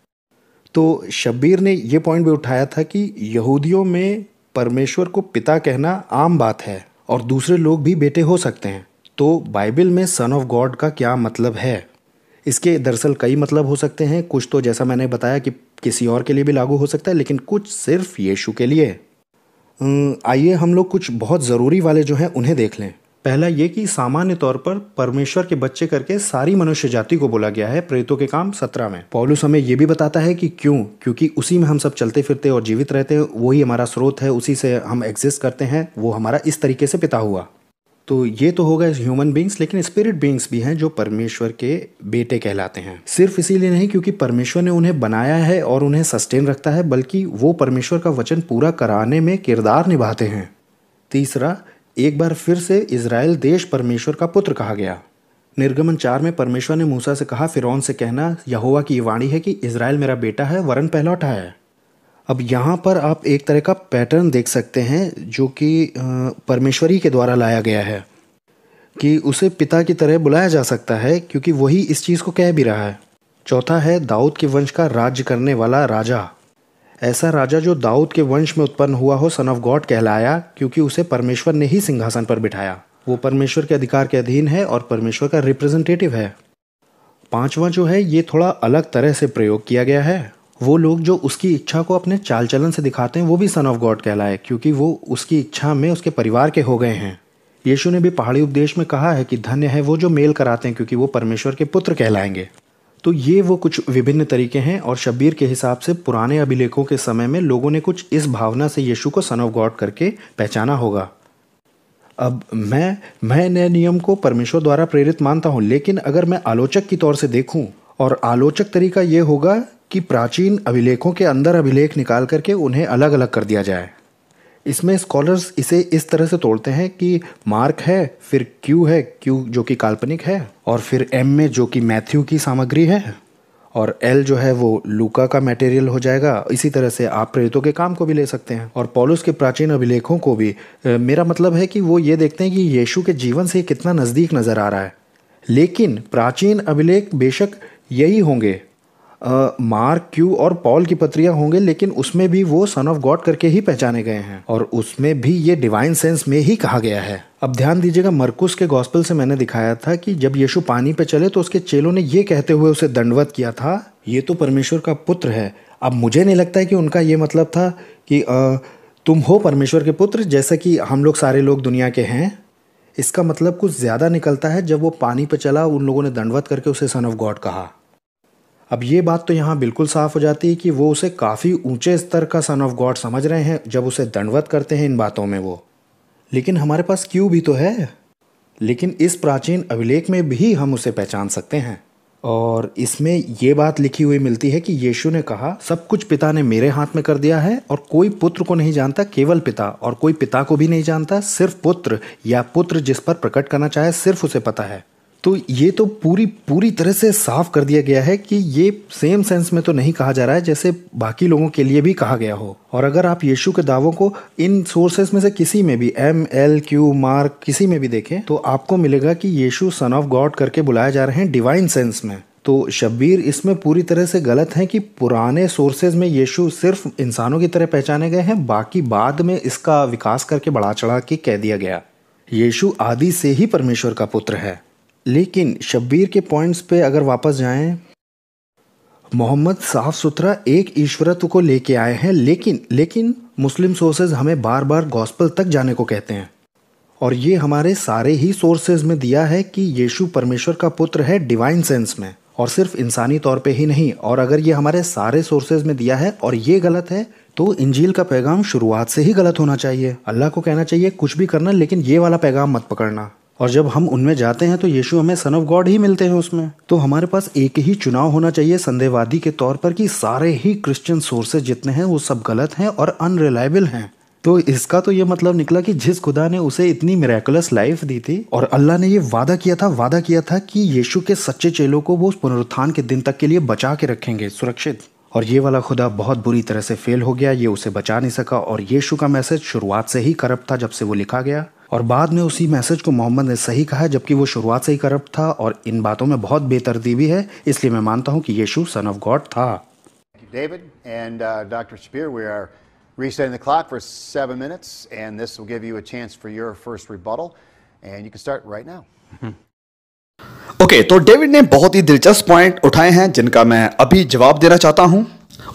तो शब्बीर ने ये पॉइंट भी उठाया था कि यहूदियों में परमेश्वर को पिता कहना आम बात है और दूसरे लोग भी बेटे हो सकते हैं। तो बाइबल में सन ऑफ गॉड का क्या मतलब है। इसके दरअसल कई मतलब हो सकते हैं। कुछ तो जैसा मैंने बताया कि किसी और के लिए भी लागू हो सकता है, लेकिन कुछ सिर्फ यीशु के लिए। आइए हम लोग कुछ बहुत ज़रूरी वाले जो हैं उन्हें देख लें। पहला ये कि सामान्य तौर पर परमेश्वर के बच्चे करके सारी मनुष्य जाति को बोला गया है प्रेरितों के काम 17 में। पौलुस हमें ये भी बताता है कि क्योंकि उसी में हम सब चलते फिरते और जीवित रहते हैं, वही हमारा स्रोत है, उसी से हम एग्जिस्ट करते हैं, वो हमारा इस तरीके से पिता हुआ। तो ये तो होगा ह्यूमन बींग्स, लेकिन स्पिरिट बींग्स भी हैं जो परमेश्वर के बेटे कहलाते हैं। सिर्फ इसीलिए नहीं क्योंकि परमेश्वर ने उन्हें बनाया है और उन्हें सस्टेन रखता है, बल्कि वो परमेश्वर का वचन पूरा कराने में किरदार निभाते हैं। तीसरा, एक बार फिर से इजराइल देश परमेश्वर का पुत्र कहा गया। निर्गमन 4 में परमेश्वर ने मूसा से कहा, फिरौन से कहना यहोवा की वाणी है कि इजराइल मेरा बेटा है, वरन पहलौठा है। अब यहाँ पर आप एक तरह का पैटर्न देख सकते हैं जो कि परमेश्वरी के द्वारा लाया गया है कि उसे पिता की तरह बुलाया जा सकता है, क्योंकि वही इस चीज़ को कह भी रहा है। चौथा है दाऊद के वंश का राज्य करने वाला राजा। ऐसा राजा जो दाऊद के वंश में उत्पन्न हुआ हो सन ऑफ गॉड कहलाया, क्योंकि उसे परमेश्वर ने ही सिंहासन पर बिठाया। वो परमेश्वर के अधिकार के अधीन है और परमेश्वर का रिप्रेजेंटेटिव है। पांचवा जो है ये थोड़ा अलग तरह से प्रयोग किया गया है। वो लोग जो उसकी इच्छा को अपने चाल चलन से दिखाते हैं वो भी सन ऑफ गॉड कहलाए, क्योंकि वो उसकी इच्छा में उसके परिवार के हो गए हैं। यीशु ने भी पहाड़ी उपदेश में कहा है कि धन्य है वो जो मेल कराते हैं, क्योंकि वो परमेश्वर के पुत्र कहलाएंगे। तो ये वो कुछ विभिन्न तरीके हैं, और शब्बीर के हिसाब से पुराने अभिलेखों के समय में लोगों ने कुछ इस भावना से यीशु को सन ऑफ गॉड करके पहचाना होगा। अब मैं नए नियम को परमेश्वर द्वारा प्रेरित मानता हूँ, लेकिन अगर मैं आलोचक की तौर से देखूं, और आलोचक तरीका ये होगा कि प्राचीन अभिलेखों के अंदर अभिलेख निकाल करके उन्हें अलग अलग कर दिया जाए। इसमें स्कॉलर्स इसे इस तरह से तोड़ते हैं कि मार्क है, फिर क्यू जो कि काल्पनिक है, और फिर एम में जो कि मैथ्यू की सामग्री है, और एल जो है वो लूका का मटेरियल हो जाएगा। इसी तरह से आप प्रेरितों के काम को भी ले सकते हैं, और पौलुस के प्राचीन अभिलेखों को भी। मेरा मतलब है कि वो ये देखते हैं कि यीशु के जीवन से कितना नज़दीक नज़र आ रहा है। लेकिन प्राचीन अभिलेख बेशक यही होंगे, मार्क, क्यू और पॉल की पत्रियां होंगे, लेकिन उसमें भी वो सन ऑफ गॉड करके ही पहचाने गए हैं, और उसमें भी ये डिवाइन सेंस में ही कहा गया है। अब ध्यान दीजिएगा, मरकुस के गॉस्पेल से मैंने दिखाया था कि जब यीशु पानी पे चले तो उसके चेलों ने ये कहते हुए उसे दंडवत किया था, ये तो परमेश्वर का पुत्र है। अब मुझे नहीं लगता है कि उनका ये मतलब था कि तुम हो परमेश्वर के पुत्र, जैसा कि हम लोग सारे लोग दुनिया के हैं। इसका मतलब कुछ ज़्यादा निकलता है। जब वो पानी पे चला उन लोगों ने दंडवत करके उसे सन ऑफ गॉड कहा। अब ये बात तो यहाँ बिल्कुल साफ हो जाती है कि वो उसे काफ़ी ऊंचे स्तर का सन ऑफ गॉड समझ रहे हैं जब उसे दंडवत करते हैं इन बातों में वो। लेकिन हमारे पास क्यों भी तो है, लेकिन इस प्राचीन अभिलेख में भी हम उसे पहचान सकते हैं। और इसमें ये बात लिखी हुई मिलती है कि यीशु ने कहा, सब कुछ पिता ने मेरे हाथ में कर दिया है और कोई पुत्र को नहीं जानता केवल पिता, और कोई पिता को भी नहीं जानता सिर्फ पुत्र, या पुत्र जिस पर प्रकट करना चाहे सिर्फ उसे पता है। तो ये तो पूरी तरह से साफ कर दिया गया है कि ये सेम सेंस में तो नहीं कहा जा रहा है जैसे बाकी लोगों के लिए भी कहा गया हो। और अगर आप यीशु के दावों को इन सोर्सेस में से किसी में भी MLQ मार्क किसी में भी देखें तो आपको मिलेगा कि यीशु सन ऑफ गॉड करके बुलाए जा रहे हैं डिवाइन सेंस में। तो शब्बीर इसमें पूरी तरह से गलत है कि पुराने सोर्सेज में यीशु सिर्फ इंसानों की तरह पहचाने गए हैं, बाकी बाद में इसका विकास करके बढ़ा चढ़ा के कह दिया गया। यीशु आदि से ही परमेश्वर का पुत्र है। लेकिन शब्बीर के पॉइंट्स पे अगर वापस जाएं, मोहम्मद साफ सुथरा एक ईश्वरत्व को लेके आए हैं, लेकिन मुस्लिम सोर्सेज हमें बार बार गॉस्पेल तक जाने को कहते हैं। और ये हमारे सारे ही सोर्सेज में दिया है कि यीशु परमेश्वर का पुत्र है डिवाइन सेंस में, और सिर्फ इंसानी तौर पे ही नहीं। और अगर ये हमारे सारे सोर्सेज में दिया है और ये गलत है तो इंजील का पैगाम शुरुआत से ही गलत होना चाहिए। अल्लाह को कहना चाहिए कुछ भी करना, लेकिन ये वाला पैगाम मत पकड़ना। और जब हम उनमें जाते हैं तो यीशु हमें सन ऑफ गॉड ही मिलते हैं उसमें। तो हमारे पास एक ही चुनाव होना चाहिए संदेहवादी के तौर पर कि सारे ही क्रिश्चियन सोर्सेज जितने हैं वो सब गलत हैं और अनरिलायबल हैं। तो इसका तो ये मतलब निकला कि जिस खुदा ने उसे इतनी मिरेकुलस लाइफ दी थी और अल्लाह ने ये वादा किया था कि यीशु के सच्चे चेलों को वो पुनरुत्थान के दिन तक के लिए बचा के रखेंगे सुरक्षित, और ये वाला खुदा बहुत बुरी तरह से फेल हो गया, ये उसे बचा नहीं सका। और यीशु का मैसेज शुरुआत से ही करप्ट था जब से वो लिखा गया, और बाद में उसी मैसेज को मोहम्मद ने सही कहा जबकि वो शुरुआत से ही करप्ट था। और इन बातों में बहुत बेतरतीबी है, इसलिए मैं मानता हूँ कि यीशु सन ऑफ गॉड था। David and Dr. Shabbir, we are resetting the clock for 7 minutes, and this will give you a chance for your first rebuttal, and you can start right now. Okay, तो David ने बहुत ही दिलचस्प point उठाए हैं जिनका मैं अभी जवाब देना चाहता हूं।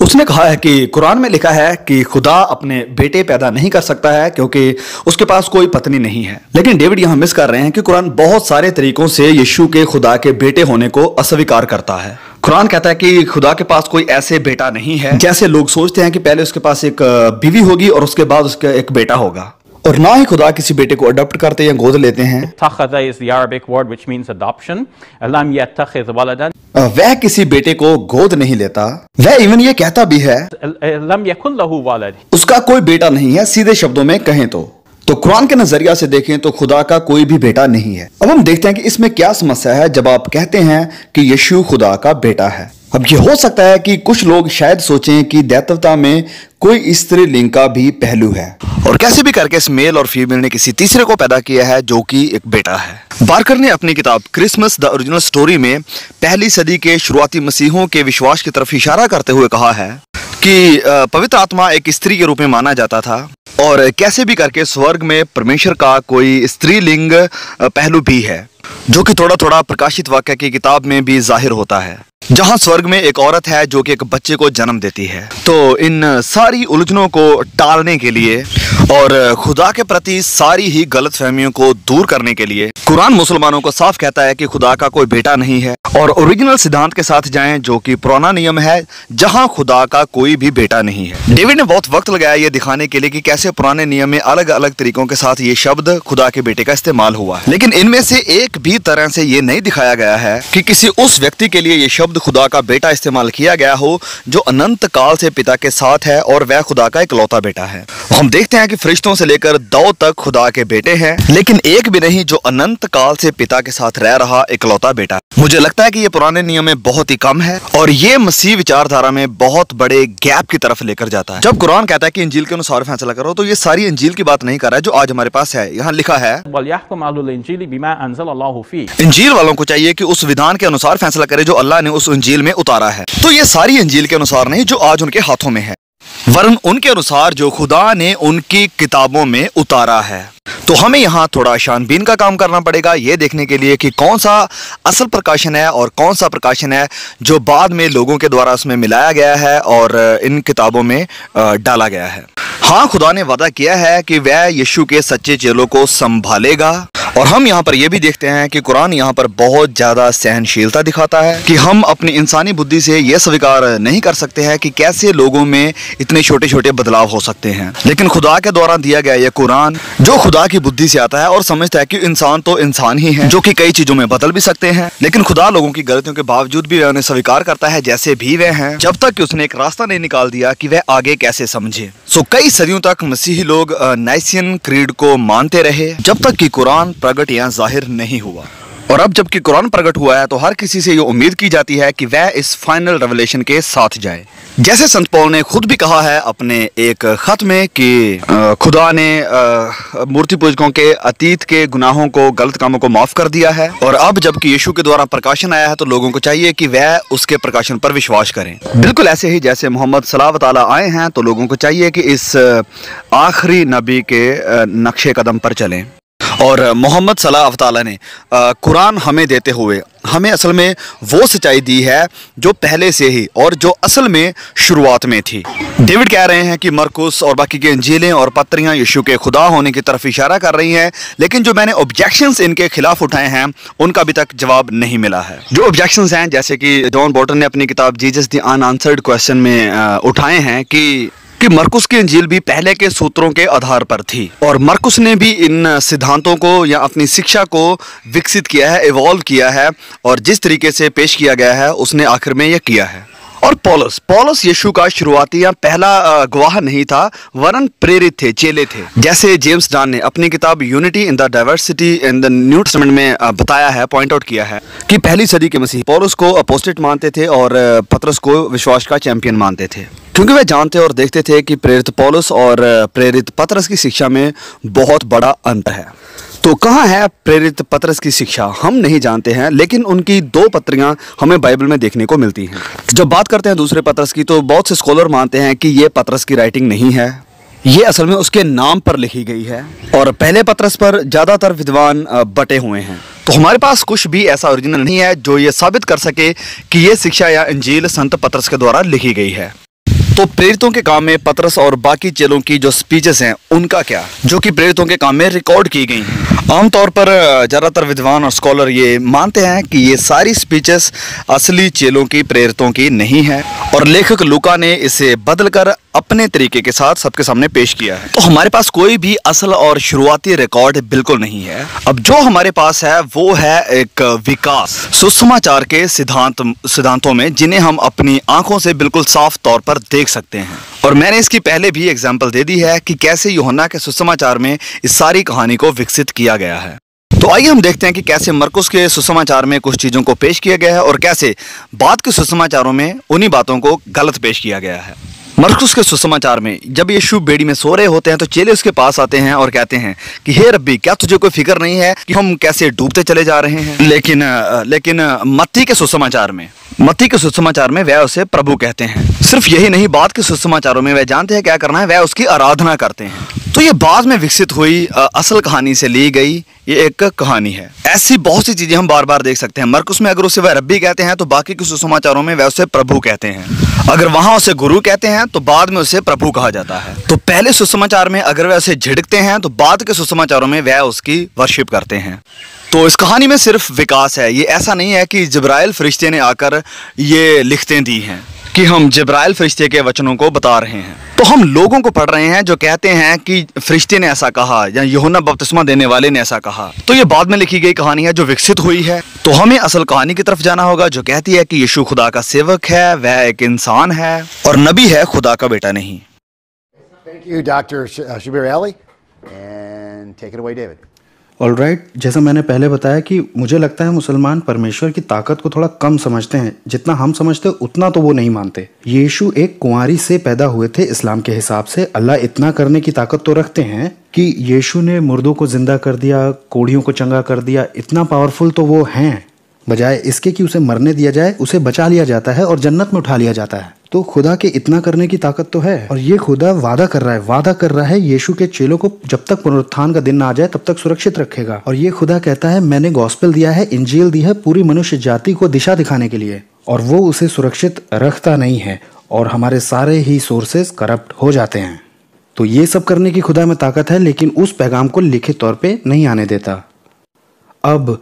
उसने कहा है कि कुरान में लिखा है कि खुदा अपने बेटे पैदा नहीं कर सकता है क्योंकि उसके पास कोई पत्नी नहीं है। लेकिन डेविड यहां मिस कर रहे हैं कि कुरान बहुत सारे तरीकों से यीशु के खुदा के बेटे होने को अस्वीकार करता है। कुरान कहता है कि खुदा के पास कोई ऐसे बेटा नहीं है जैसे लोग सोचते हैं कि पहले उसके पास एक बीवी होगी और उसके बाद उसका एक बेटा होगा, और ना ही खुदा किसी बेटे को अडॉप्ट करते या गोद लेते हैं। Takhadha is the Arabic word which means adoption. Lam yattakhidh waladan. वह किसी बेटे को गोद नहीं लेता। वह इवन ये कहता भी है Lam yakun lahu walad. उसका कोई बेटा नहीं है। सीधे शब्दों में कहें तो कुरान के नजरिया से देखें तो खुदा का कोई भी बेटा नहीं है। अब हम देखते हैं कि इसमें क्या समस्या है जब आप कहते हैं कि यीशु खुदा का बेटा है। अब ये हो सकता है कि कुछ लोग शायद सोचें कि दैवता में कोई स्त्री लिंग का भी पहलू है, और कैसे भी करके इस मेल और फीमेल ने किसी तीसरे को पैदा किया है जो कि एक बेटा है। बार्कर ने अपनी किताब क्रिसमस द ओरिजिनल स्टोरी में पहली सदी के शुरुआती मसीहों के विश्वास की तरफ इशारा करते हुए कहा है कि पवित्र आत्मा एक स्त्री के रूप में माना जाता था, और कैसे भी करके स्वर्ग में परमेश्वर का कोई स्त्रीलिंग पहलू भी है जो कि थोड़ा थोड़ा प्रकाशित वाक्य की किताब में भी जाहिर होता है, जहां स्वर्ग में एक औरत है जो कि एक बच्चे को जन्म देती है। तो इन सारी उलझनों को टालने के लिए और खुदा के प्रति सारी ही गलतफहमियों को दूर करने के लिए कुरान मुसलमानों को साफ कहता है कि खुदा का कोई बेटा नहीं है, और ओरिजिनल सिद्धांत के साथ जाएं जो कि पुराना नियम है जहां खुदा का कोई भी बेटा नहीं है। डेविड ने बहुत वक्त लगाया ये दिखाने के लिए कि कैसे पुराने नियम में अलग अलग तरीकों के साथ ये शब्द खुदा के बेटे का इस्तेमाल हुआ, लेकिन इनमें से एक भी तरह से ये नहीं दिखाया गया है कि किसी उस व्यक्ति के लिए ये शब्द खुदा का बेटा इस्तेमाल किया गया हो जो अनंत काल से पिता के साथ है और वह खुदा का इकलौता बेटा है। हम देखते हैं कि फरिश्तों से लेकर दाऊद तक खुदा के बेटे हैं, लेकिन एक भी नहीं जो अनंत काल से पिता के साथ रह रहा इकलौता बेटा। मुझे लगता है कि ये पुराने नियम में बहुत ही कम है और ये मसीह विचारधारा में बहुत बड़े गैप की तरफ लेकर जाता है। जब कुरान कहता है कि इंजील के अनुसार फैसला करो, तो ये सारी इंजील की बात नहीं कर रहा है जो आज हमारे पास है। यहाँ लिखा है वलयहकुम अहलुल इंजीली बिमा अंज़लल्लाहु फीह। इंजील वालों को चाहिए कि उस विधान के अनुसार फैसला करे जो अल्लाह ने उस इंजील में उतारा है। तो ये सारी इंजील के अनुसार नहीं जो आज उनके हाथों में है, वरन उनके अनुसार जो खुदा ने उनकी किताबों में उतारा है। तो हमें यहाँ थोड़ा छानबीन का काम करना पड़ेगा ये देखने के लिए कि कौन सा असल प्रकाशन है और कौन सा प्रकाशन है जो बाद में लोगों के द्वारा उसमें मिलाया गया है और इन किताबों में डाला गया है। हाँ, खुदा ने वादा किया है कि वह यीशु के सच्चे चेलों को संभालेगा और हम यहाँ पर यह भी देखते हैं कि कुरान यहाँ पर बहुत ज़्यादा सहनशीलता दिखाता है कि हम अपनी इंसानी बुद्धि से यह स्वीकार नहीं कर सकते हैं कि कैसे लोगों में इतने छोटे छोटे बदलाव हो सकते हैं। लेकिन खुदा के द्वारा दिया गया यह कुरान जो खुदा की बुद्धि से आता है और समझता है कि इंसान तो इंसान ही है जो कि कई चीज़ों में बदल भी सकते हैं, लेकिन खुदा लोगों की गलतियों के बावजूद भी वह उन्हें स्वीकार करता है जैसे भी वे हैं, जब तक कि उसने एक रास्ता नहीं निकाल दिया कि वह आगे कैसे समझे। कई सदियों तक मसीही लोग नाइसियन क्रीड को मानते रहे जब तक कि कुरान प्रकट या जाहिर नहीं हुआ। और अब जबकि कुरान प्रकट हुआ है तो हर किसी से ये उम्मीद की जाती है कि वह इस फाइनल रेवलेशन के साथ जाए। जैसे संत पौल ने खुद भी कहा है अपने एक खत में कि खुदा ने मूर्ति पूजकों के अतीत के गुनाहों को, गलत कामों को माफ कर दिया है, और अब जबकि यीशु के द्वारा प्रकाशन आया है तो लोगों को चाहिए कि वह उसके प्रकाशन पर विश्वास करें। बिल्कुल ऐसे ही जैसे मोहम्मद सल्लल्लाहु अलैहि वसल्लम आए हैं तो लोगों को चाहिए कि इस आखिरी नबी के नक्शे कदम पर चलें। और मोहम्मद सल्लल्लाहु अलैहि वसल्लम ने कुरान हमें देते हुए हमें असल में वो सच्चाई दी है जो पहले से ही और जो असल में शुरुआत में थी। डेविड कह रहे हैं कि मरकुस और बाकी की इंजीलें और पत्रियां यीशु के खुदा होने की तरफ इशारा कर रही हैं, लेकिन जो मैंने ऑब्जेक्शंस इनके खिलाफ उठाए हैं उनका अभी तक जवाब नहीं मिला है। जो ऑब्जेक्शंस हैं जैसे कि जॉन बोल्टन ने अपनी किताब जीसस द अनआंसर्ड क्वेश्चन में उठाए हैं कि मरकुस की इंजील भी पहले के सूत्रों के आधार पर थी और मरकुस ने भी इन सिद्धांतों को या अपनी शिक्षा को विकसित किया है, इवॉल्व किया है, और जिस तरीके से पेश किया गया है उसने आखिर में यह किया है। और पौलुस यीशु का शुरुआती या पहला गवाह नहीं था, वरन प्रेरित थे, चेले थे। जैसे जेम्स डॉन ने अपनी किताब unity in the diversity in the new testament में बताया है, पॉइंट आउट किया है कि पहली सदी के मसीह पौलुस को अपोस्टेट मानते थे और पतरस को विश्वास का चैंपियन मानते थे, क्योंकि वे जानते और देखते थे कि प्रेरित पौलुस और प्रेरित पतरस की शिक्षा में बहुत बड़ा अंतर है। तो कहाँ है प्रेरित पतरस की शिक्षा हम नहीं जानते हैं, लेकिन उनकी 2 पत्रियां हमें बाइबल में देखने को मिलती हैं। जब बात करते हैं दूसरे पतरस की तो बहुत से स्कॉलर मानते हैं कि ये पतरस की राइटिंग नहीं है, ये असल में उसके नाम पर लिखी गई है, और पहले पतरस पर ज़्यादातर विद्वान बटे हुए हैं। तो हमारे पास कुछ भी ऐसा ओरिजिनल नहीं है जो ये साबित कर सके कि ये शिक्षा या इंजील संत पतरस के द्वारा लिखी गई है। तो प्रेरितों के काम में पतरस और बाकी चेलों की जो स्पीचेस हैं उनका क्या, जो कि प्रेरितों के काम में रिकॉर्ड की गई हैं। आमतौर पर ज़्यादातर विद्वान और स्कॉलर ये मानते हैं कि ये सारी स्पीचेस असली चेलों की, प्रेरितों की नहीं है, और लेखक लूका ने इसे बदलकर अपने तरीके के साथ सबके सामने पेश किया है। तो हमारे पास कोई भी असल और शुरुआती रिकॉर्ड बिल्कुल नहीं है। अब जो हमारे पास है वो है एक विकास सुसमाचार के सिद्धांतों में, जिन्हें हम अपनी आंखों से बिल्कुल साफ तौर पर देख सकते हैं। और मैंने इसकी पहले भी एग्जाम्पल दे दी है कि कैसे यूहन्ना के सुसमाचार में इस सारी कहानी को विकसित किया गया है। तो आइए हम देखते हैं कि कैसे मरकुस के सुसमाचार में कुछ चीज़ों को पेश किया गया है और कैसे बाद के सुसमाचारों में उन्हीं बातों को गलत पेश किया गया है। मरकुस के सुसमाचार में जब यीशु बेड़ी में सो रहे होते हैं तो चेले उसके पास आते हैं और कहते हैं कि हे रब्बी, क्या तुझे कोई फिक्र नहीं है कि हम कैसे डूबते चले जा रहे हैं। लेकिन मत्ती के सुसमाचार में वह उसे प्रभु कहते हैं। सिर्फ यही नहीं, बाद के सुसमाचारों में वह जानते हैं क्या करना है, वह उसकी आराधना करते हैं। तो ये बाद में विकसित हुई असल कहानी से ली गई ये एक कहानी है। ऐसी बहुत सी चीजें हम बार बार देख सकते हैं। मरकुस में अगर उसे वह रब्बी कहते हैं तो बाकी के सुसमाचारों में वह उसे प्रभु कहते हैं। अगर वहां उसे गुरु कहते हैं तो बाद में उसे प्रभु कहा जाता है। तो पहले सुसमाचार में अगर वह उसे झिड़कते हैं तो बाद के सुसमाचारों में वह उसकी वर्शिप करते हैं। तो इस कहानी में सिर्फ विकास है। ये ऐसा नहीं है कि जिब्राइल फरिश्ते ने आकर ये लिखतें दी हैं कि हम जिब्राइल फरिश्ते के वचनों को बता रहे हैं। तो हम लोगों को पढ़ रहे हैं जो कहते हैं कि फरिश्ते ने ऐसा कहा या यूहन्ना बपतिस्मा देने वाले ने ऐसा कहा। तो ये बाद में लिखी गई कहानी है जो विकसित हुई है। तो हमें असल कहानी की तरफ जाना होगा जो कहती है कि यीशु खुदा का सेवक है, वह एक इंसान है और नबी है, खुदा का बेटा नहीं। Thank you, Dr. Shabir Ali, and take it away, David. Alright, जैसा मैंने पहले बताया कि मुझे लगता है मुसलमान परमेश्वर की ताकत को थोड़ा कम समझते हैं। जितना हम समझते उतना तो वो नहीं मानते। यीशु एक कुंवारी से पैदा हुए थे इस्लाम के हिसाब से। अल्लाह इतना करने की ताकत तो रखते हैं कि यीशु ने मुर्दों को जिंदा कर दिया, कोढ़ियों को चंगा कर दिया। इतना पावरफुल तो वो हैं। बजाय इसके कि उसे मरने दिया जाए, उसे बचा लिया जाता है और जन्नत में उठा लिया जाता है। तो खुदा के इतना करने की ताकत तो है। और ये खुदा वादा कर रहा है यीशु के चेलों को जब तक पुनरुत्थान का दिन ना आ जाए तब तक सुरक्षित रखेगा। और ये खुदा कहता है मैंने गॉस्पेल दिया है, इंजील दी है पूरी मनुष्य जाति को दिशा दिखाने के लिए, और वो उसे सुरक्षित रखता नहीं है और हमारे सारे ही सोर्सेज करप्ट हो जाते हैं। तो ये सब करने की खुदा में ताकत है, लेकिन उस पैगाम को लिखित तौर पे नहीं आने देता। अब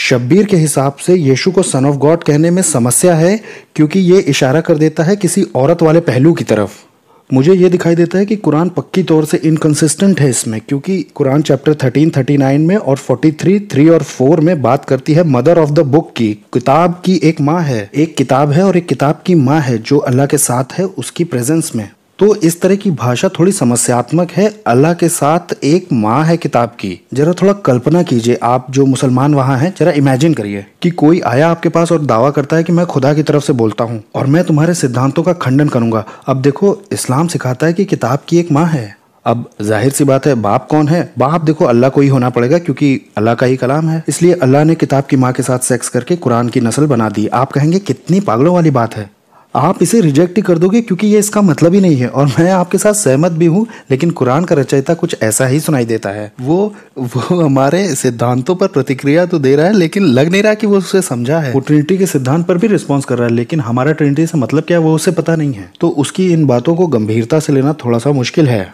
शब्बीर के हिसाब से यीशु को सन ऑफ गॉड कहने में समस्या है क्योंकि ये इशारा कर देता है किसी औरत वाले पहलू की तरफ। मुझे ये दिखाई देता है कि कुरान पक्की तौर से इनकंसिस्टेंट है इसमें, क्योंकि कुरान चैप्टर 13:39 में और 43:3 और 4 में बात करती है मदर ऑफ द बुक की, किताब की एक माँ है, एक किताब है और एक किताब की माँ है जो अल्लाह के साथ है उसकी प्रेजेंस में। तो इस तरह की भाषा थोड़ी समस्यात्मक है। अल्लाह के साथ एक माँ है किताब की। जरा थोड़ा कल्पना कीजिए, आप जो मुसलमान वहाँ हैं, जरा इमेजिन करिए कि कोई आया आपके पास और दावा करता है कि मैं खुदा की तरफ से बोलता हूँ और मैं तुम्हारे सिद्धांतों का खंडन करूंगा। अब देखो, इस्लाम सिखाता है कि किताब की एक माँ है। अब जाहिर सी बात है, बाप कौन है? बाप देखो अल्लाह को ही होना पड़ेगा क्योंकि अल्लाह का ही कलाम है। इसलिए अल्लाह ने किताब की माँ के साथ सेक्स करके कुरान की नस्ल बना दी। आप कहेंगे कितनी पागलों वाली बात है, आप इसे रिजेक्ट ही कर दोगे क्योंकि ये इसका मतलब ही नहीं है। और मैं आपके साथ सहमत भी हूँ, लेकिन कुरान का रचयिता कुछ ऐसा ही सुनाई देता है। वो हमारे सिद्धांतों पर प्रतिक्रिया तो दे रहा है, लेकिन लग नहीं रहा कि वो उसे समझा है। वो ट्रिनिटी के सिद्धांत पर भी रिस्पॉन्स कर रहा है, लेकिन हमारा ट्रिनिटी से मतलब क्या है वो उसे पता नहीं है। तो उसकी इन बातों को गंभीरता से लेना थोड़ा सा मुश्किल है।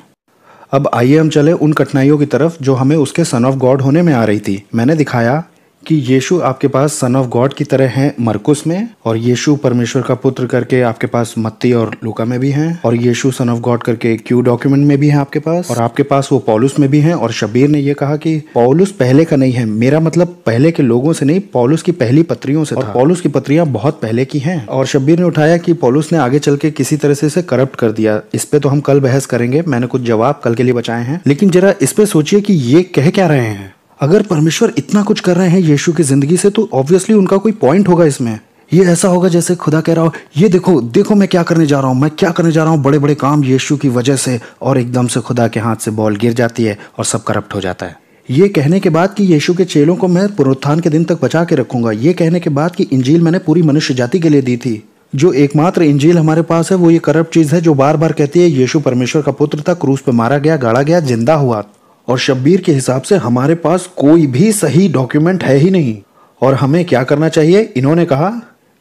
अब आइए हम चले उन कठिनाइयों की तरफ जो हमें उसके सन ऑफ गॉड होने में आ रही थी। मैंने दिखाया कि यीशु आपके पास सन ऑफ गॉड की तरह हैं मरकुस में, और यीशु परमेश्वर का पुत्र करके आपके पास मत्ती और लूका में भी हैं, और यीशु सन ऑफ गॉड करके क्यू डॉक्यूमेंट में भी हैं आपके पास, और आपके पास वो पौलुस में भी हैं। और शब्बीर ने ये कहा कि पौलुस पहले का नहीं है, मेरा मतलब पहले के लोगों से नहीं, पौलुस की पहली पत्रियों से था, और पौलुस की पत्रियां बहुत पहले की हैं। और शब्बीर ने उठाया कि पौलुस ने आगे चल के किसी तरह से इसे करप्ट कर दिया। इस पे तो हम कल बहस करेंगे, मैंने कुछ जवाब कल के लिए बचाए हैं। लेकिन जरा इस पे सोचिए कि ये कह क्या रहे हैं। अगर परमेश्वर इतना कुछ कर रहे हैं यीशु की जिंदगी से, तो ऑब्वियसली उनका कोई पॉइंट होगा इसमें। ये ऐसा होगा जैसे खुदा कह रहा हो, ये देखो देखो मैं क्या करने जा रहा हूँ, मैं क्या करने जा रहा हूँ, बड़े बड़े काम यीशु की वजह से, और एकदम से खुदा के हाथ से बॉल गिर जाती है और सब करप्ट हो जाता है। ये कहने के बाद कि यीशु के चेलों को मैं पुनरुत्थान के दिन तक बचा के रखूंगा। ये कहने के बाद कि इंजील मैंने पूरी मनुष्य जाति के लिए दी थी। जो एकमात्र इंजील हमारे पास है वो ये करप्ट चीज है जो बार बार कहती है यीशु परमेश्वर का पुत्र था, क्रूस पे मारा गया, गाड़ा गया, जिंदा हुआ। और शब्बीर के हिसाब से हमारे पास कोई भी सही डॉक्यूमेंट है ही नहीं। और हमें क्या करना चाहिए? इन्होंने कहा,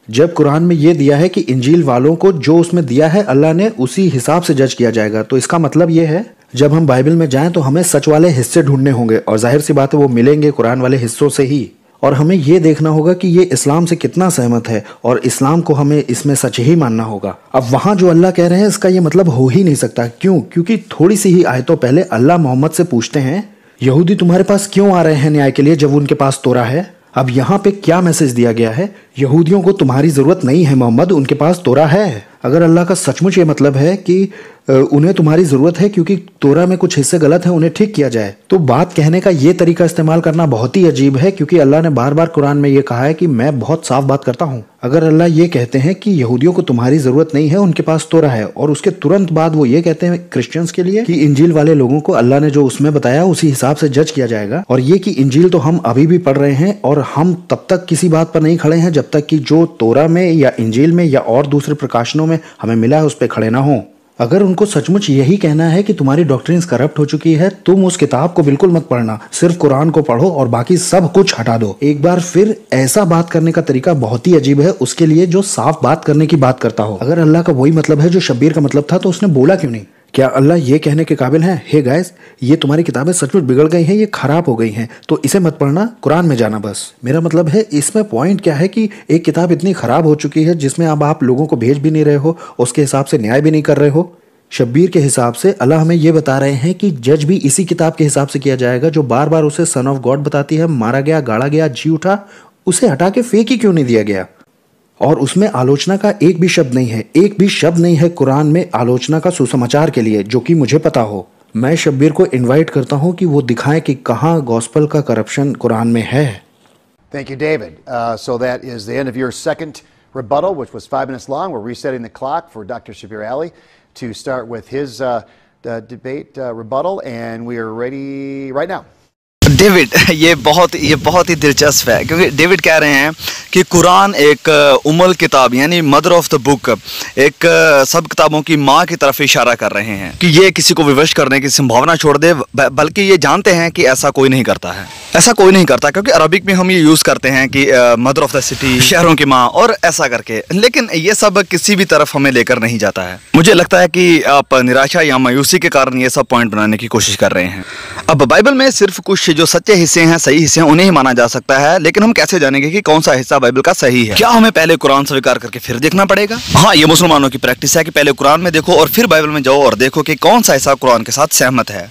जब कुरान में ये दिया है कि इंजील वालों को जो उसमें दिया है अल्लाह ने उसी हिसाब से जज किया जाएगा, तो इसका मतलब ये है जब हम बाइबल में जाएं तो हमें सच वाले हिस्से ढूंढने होंगे, और जाहिर सी बात है वो मिलेंगे कुरान वाले हिस्सों से ही। और हमें ये देखना होगा कि ये इस्लाम से कितना सहमत है, और इस्लाम को हमें इसमें सच ही मानना होगा। अब वहां जो अल्लाह कह रहे हैं इसका ये मतलब हो ही नहीं सकता। क्यों? क्योंकि थोड़ी सी ही आयतों पहले अल्लाह मोहम्मद से पूछते हैं, यहूदी तुम्हारे पास क्यों आ रहे हैं न्याय के लिए जब उनके पास तोरा है? अब यहाँ पे क्या मैसेज दिया गया है? यहूदियों को तुम्हारी जरूरत नहीं है मोहम्मद, उनके पास तोरा है। अगर अल्लाह का सचमुच ये मतलब है कि उन्हें तुम्हारी जरूरत है क्योंकि तोरा में कुछ हिस्से गलत हैं, उन्हें ठीक किया जाए, तो बात कहने का ये तरीका इस्तेमाल करना बहुत ही अजीब है, क्योंकि अल्लाह ने बार बार कुरान में ये कहा है कि मैं बहुत साफ बात करता हूँ। अगर अल्लाह ये कहते हैं कि यहूदियों को तुम्हारी जरूरत नहीं है, उनके पास तोरा है, और उसके तुरंत बाद वो ये कहते हैं क्रिश्चियंस के लिए कि इंजील वाले लोगों को अल्लाह ने जो उसमें बताया उसी हिसाब से जज किया जाएगा, और ये कि इंजील तो हम अभी भी पढ़ रहे हैं और हम तब तक किसी बात पर नहीं खड़े हैं जब तक कि जो तोरा में या इंजील में या और दूसरे प्रकाशनों में हमें मिला है उस पर खड़े ना हो। अगर उनको सचमुच यही कहना है कि तुम्हारी डॉक्ट्रिन्स करप्ट हो चुकी है, तुम उस किताब को बिल्कुल मत पढ़ना, सिर्फ कुरान को पढ़ो और बाकी सब कुछ हटा दो। एक बार फिर ऐसा बात करने का तरीका बहुत ही अजीब है उसके लिए जो साफ बात करने की बात करता हो। अगर अल्लाह का वही मतलब है जो शब्बीर का मतलब था, तो उसने बोला क्यों नहीं? क्या अल्लाह ये कहने के काबिल है, हे गाइस ये तुम्हारी किताबें सचमुच बिगड़ गई हैं, ये खराब हो गई हैं, तो इसे मत पढ़ना, कुरान में जाना बस? मेरा मतलब है इसमें पॉइंट क्या है कि एक किताब इतनी खराब हो चुकी है जिसमें अब आप लोगों को भेज भी नहीं रहे हो, उसके हिसाब से न्याय भी नहीं कर रहे हो। शब्बीर के हिसाब से अल्लाह हमें ये बता रहे हैं कि जज भी इसी किताब के हिसाब से किया जाएगा जो बार बार उसे सन ऑफ गॉड बताती है, मारा गया, गाड़ा गया, जी उठा, उसे हटा के फेक ही क्यों नहीं दिया गया? और उसमें आलोचना का एक भी शब्द नहीं है, एक भी शब्द नहीं है कुरान में आलोचना का सुसमाचार के लिए, जो कि मुझे पता हो। मैं शब्बीर को इनवाइट करता हूं कि वो दिखाएं कि कहां गॉस्पेल का करप्शन कुरान में है। Thank you, David. So that is the end of your second rebuttal, which was 5 minutes long. We're resetting the clock for Dr. Shabbir Ali to start with his debate rebuttal, and we are ready right now. David, ये बहुत ही दिलचस्प है, क्योंकि David कह रहे हैं कि कुरान एक उम्मुल किताब यानी मदर ऑफ द बुक, एक सब किताबों की माँ की तरफ इशारा कर रहे हैं कि ये किसी को विवश करने की संभावना छोड़ दे, बल्कि ये जानते हैं कि ऐसा कोई नहीं करता है, ऐसा कोई नहीं करता, क्योंकि अरबिक में हम ये यूज़ करते हैं कि मदर ऑफ द सिटी, शहरों की माँ, और ऐसा करके। लेकिन ये सब किसी भी तरफ हमें लेकर नहीं जाता है। मुझे लगता है कि आप निराशा या मायूसी के कारण ये सब पॉइंट बनाने की कोशिश कर रहे हैं। अब बाइबल में सिर्फ कुछ जो सच्चे हिस्से हैं, सही हिस्से हैं, उन्हें ही माना जा सकता है, लेकिन हम कैसे जानेंगे कि कौन सा हिस्सा बाइबल का सही है? क्या हमें पहले कुरान स्वीकार करके फिर देखना पड़ेगा? हाँ, ये मुसलमानों की प्रैक्टिस है कि पहले कुरान में देखो और फिर बाइबल में जाओ और देखो कि कौन सा हिस्सा कुरान के साथ सहमत है।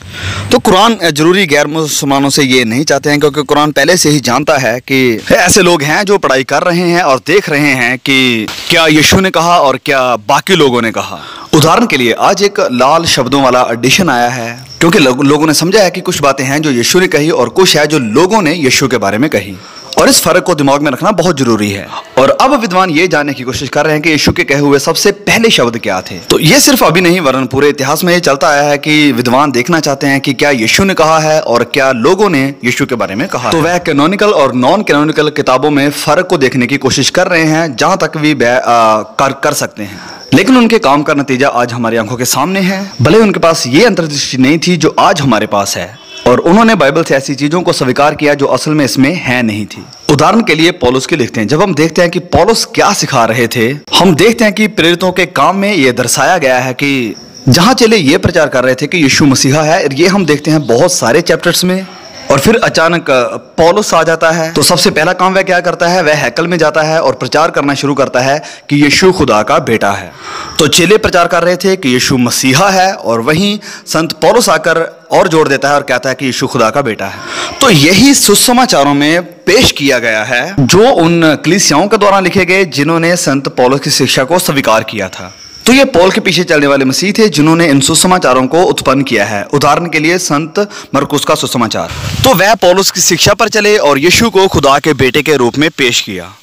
तो कुरान जरूरी गैर मुसलमानों से ये नहीं चाहते हैं, क्योंकि कुरान पहले से ही जानता है कि ऐसे लोग हैं जो पढ़ाई कर रहे हैं और देख रहे हैं कि क्या यीशु ने कहा और क्या बाकी लोगों ने कहा। उदाहरण के लिए आज एक लाल शब्दों वाला एडिशन आया है, क्योंकि लोगों ने समझा है कि कुछ बातें हैं जो यीशु ने कही और कुछ है जो लोगों ने यीशु के बारे में कही, और इस फर्क को दिमाग में रखना बहुत जरूरी है। और अब विद्वान ये जानने की कोशिश कर रहे हैं कि यीशु के कहे हुए सबसे पहले शब्द क्या थे। तो ये सिर्फ अभी नहीं, वरन पूरे इतिहास में ये चलता आया है कि विद्वान देखना चाहते हैं कि क्या यीशु ने कहा है और क्या लोगों ने यीशु के बारे में कहा। तो वह कैनोनिकल और नॉन कैनोनिकल किताबों में फर्क को देखने की कोशिश कर रहे हैं, जहां तक भी कर सकते हैं। लेकिन उनके काम का नतीजा आज हमारी आंखों के सामने है। भले उनके पास ये अंतर्दृष्टि नहीं थी जो आज हमारे पास है, और उन्होंने बाइबल से ऐसी चीजों को स्वीकार किया जो असल में इसमें है नहीं थी। उदाहरण के लिए पौलुस के लिखते हैं, जब हम देखते हैं कि पौलुस क्या सिखा रहे थे, हम देखते हैं कि प्रेरितों के काम में यह दर्शाया गया है कि जहां चले ये प्रचार कर रहे थे कि यीशु मसीहा है। ये हम देखते हैं बहुत सारे चैप्टर्स में। और फिर अचानक पौलुस आ जाता है, तो सबसे पहला काम वह क्या करता है, वह हैकल में जाता है और प्रचार करना शुरू करता है कि यीशु खुदा का बेटा है। तो चेले प्रचार कर रहे थे कि यीशु मसीहा है, और वहीं संत पौलुस आकर और जोड़ देता है और कहता है कि यीशु खुदा का बेटा है। तो यही सुसमाचारों में पेश किया गया है, जो उन कलीसियाओं के द्वारा लिखे गए जिन्होंने संत पौलुस की शिक्षा को स्वीकार किया था। तो ये पौल के पीछे चलने वाले मसीह थे जिन्होंने इन सुसमाचारों को उत्पन्न किया है। उदाहरण के लिए संत मरकुस का सुसमाचार, तो वह पौलुस की शिक्षा पर चले और यीशु को खुदा के बेटे के रूप में पेश किया।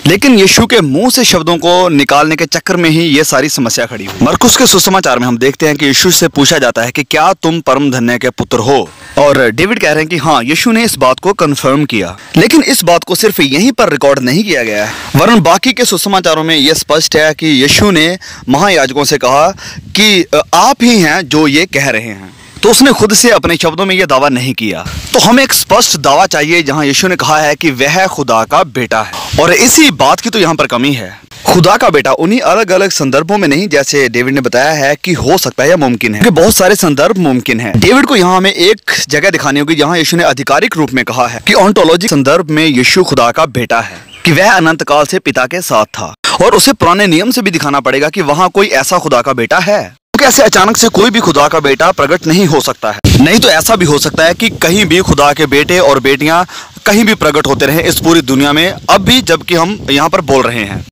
लेकिन यीशु के मुंह से शब्दों को निकालने के चक्कर में ही ये सारी समस्या खड़ी हुई। मरकुस के सुसमाचार में हम देखते हैं कि यीशु से पूछा जाता है कि क्या तुम परम धन्य के पुत्र हो, और डेविड कह रहे हैं कि हाँ, यीशु ने इस बात को कंफर्म किया। लेकिन इस बात को सिर्फ यहीं पर रिकॉर्ड नहीं किया गया है, वरन बाकी के सुसमाचारों में यह स्पष्ट है कि यीशु ने महायाजकों से कहा कि आप ही हैं जो ये कह रहे हैं। तो उसने खुद से अपने शब्दों में यह दावा नहीं किया। तो हमें एक स्पष्ट दावा चाहिए जहां यीशु ने कहा है कि वह खुदा का बेटा है, और इसी बात की तो यहां पर कमी है। खुदा का बेटा उन्हीं अलग अलग संदर्भों में नहीं, जैसे डेविड ने बताया है कि हो सकता है या मुमकिन है, बहुत सारे संदर्भ मुमकिन है। डेविड को यहाँ हमें एक जगह दिखानी होगी जहाँ यीशु ने आधिकारिक रूप में कहा है कि ऑन्टोलॉजी संदर्भ में यीशु खुदा का बेटा है, कि वह अनंत काल से पिता के साथ था। और उसे पुराने नियम से भी दिखाना पड़ेगा कि वहां कोई ऐसा खुदा का बेटा है, क्योंकि ऐसे अचानक से कोई भी खुदा का बेटा प्रकट नहीं हो सकता है। नहीं तो ऐसा भी हो सकता है कि कहीं भी खुदा के बेटे और बेटियां कहीं भी प्रकट होते रहे इस पूरी दुनिया में, अब भी जबकि हम यहाँ पर बोल रहे हैं।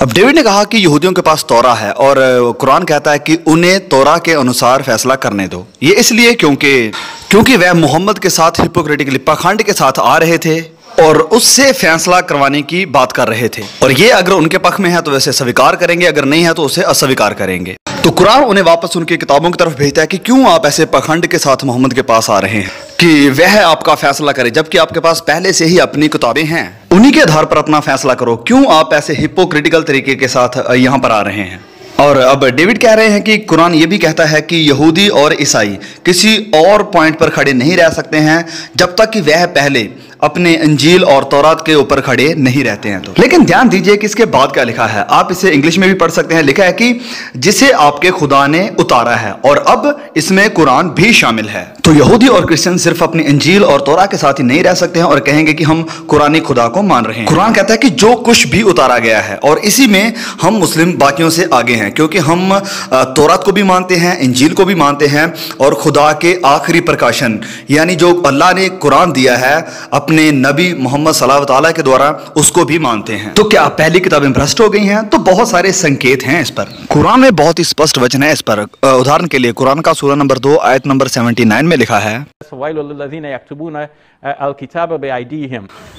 अब डेविड ने कहा कि यहूदियों के पास तौरा है, और कुरान कहता है कि उन्हें तौरा के अनुसार फैसला करने दो। ये इसलिए क्योंकि वह मोहम्मद के साथ हिपोक्रेटिकली पाखंड के साथ आ रहे थे और उससे फैसला करवाने की बात कर रहे थे, और ये अगर उनके पक्ष में है तो वैसे स्वीकार करेंगे, अगर नहीं है तो उसे अस्वीकार करेंगे। तो कुरान उन्हें वापस उनकी किताबों की तरफ भेजता है कि क्यों आप ऐसे पाखंड के साथ मोहम्मद के पास आ रहे हैं कि वह आपका फैसला करे, जबकि आपके पास पहले से ही अपनी किताबें हैं, उन्हीं के आधार पर अपना फैसला करो। क्यों आप ऐसे हिपोक्रिटिकल तरीके के साथ यहाँ पर आ रहे हैं। और अब डेविड कह रहे हैं कि कुरान ये भी कहता है कि यहूदी और ईसाई किसी और पॉइंट पर खड़े नहीं रह सकते हैं जब तक कि वह पहले अपने इंजील और तौरात के ऊपर खड़े नहीं रहते हैं। तो लेकिन ध्यान दीजिए कि इसके बाद क्या लिखा है, आप इसे इंग्लिश में भी पढ़ सकते हैं। लिखा है कि जिसे आपके खुदा ने उतारा है, और अब इसमें कुरान भी शामिल है। तो यहूदी और क्रिश्चियन सिर्फ अपनी इंजील और तौरा के साथ ही नहीं रह सकते हैं और कहेंगे कि हम कुरानी खुदा को मान रहे हैं। कुरान कहता है कि जो कुछ भी उतारा गया है, और इसी में हम मुस्लिम बाकियों से आगे हैं, क्योंकि हम तौरात को भी मानते हैं, इंजील को भी मानते हैं, और खुदा के आखिरी प्रकाशन यानी जो अल्लाह ने कुरान दिया है अपने नबी मोहम्मद सल्लल्लाहु अलैहि के द्वारा, उसको भी मानते हैं। तो क्या पहली किताबें भ्रष्ट हो गई हैं? तो बहुत सारे संकेत हैं इस पर। कुरान में बहुत ही स्पष्ट वचन है इस पर। उदाहरण के लिए कुरान का सूरा नंबर 2 आयत नंबर 79 में लिखा है,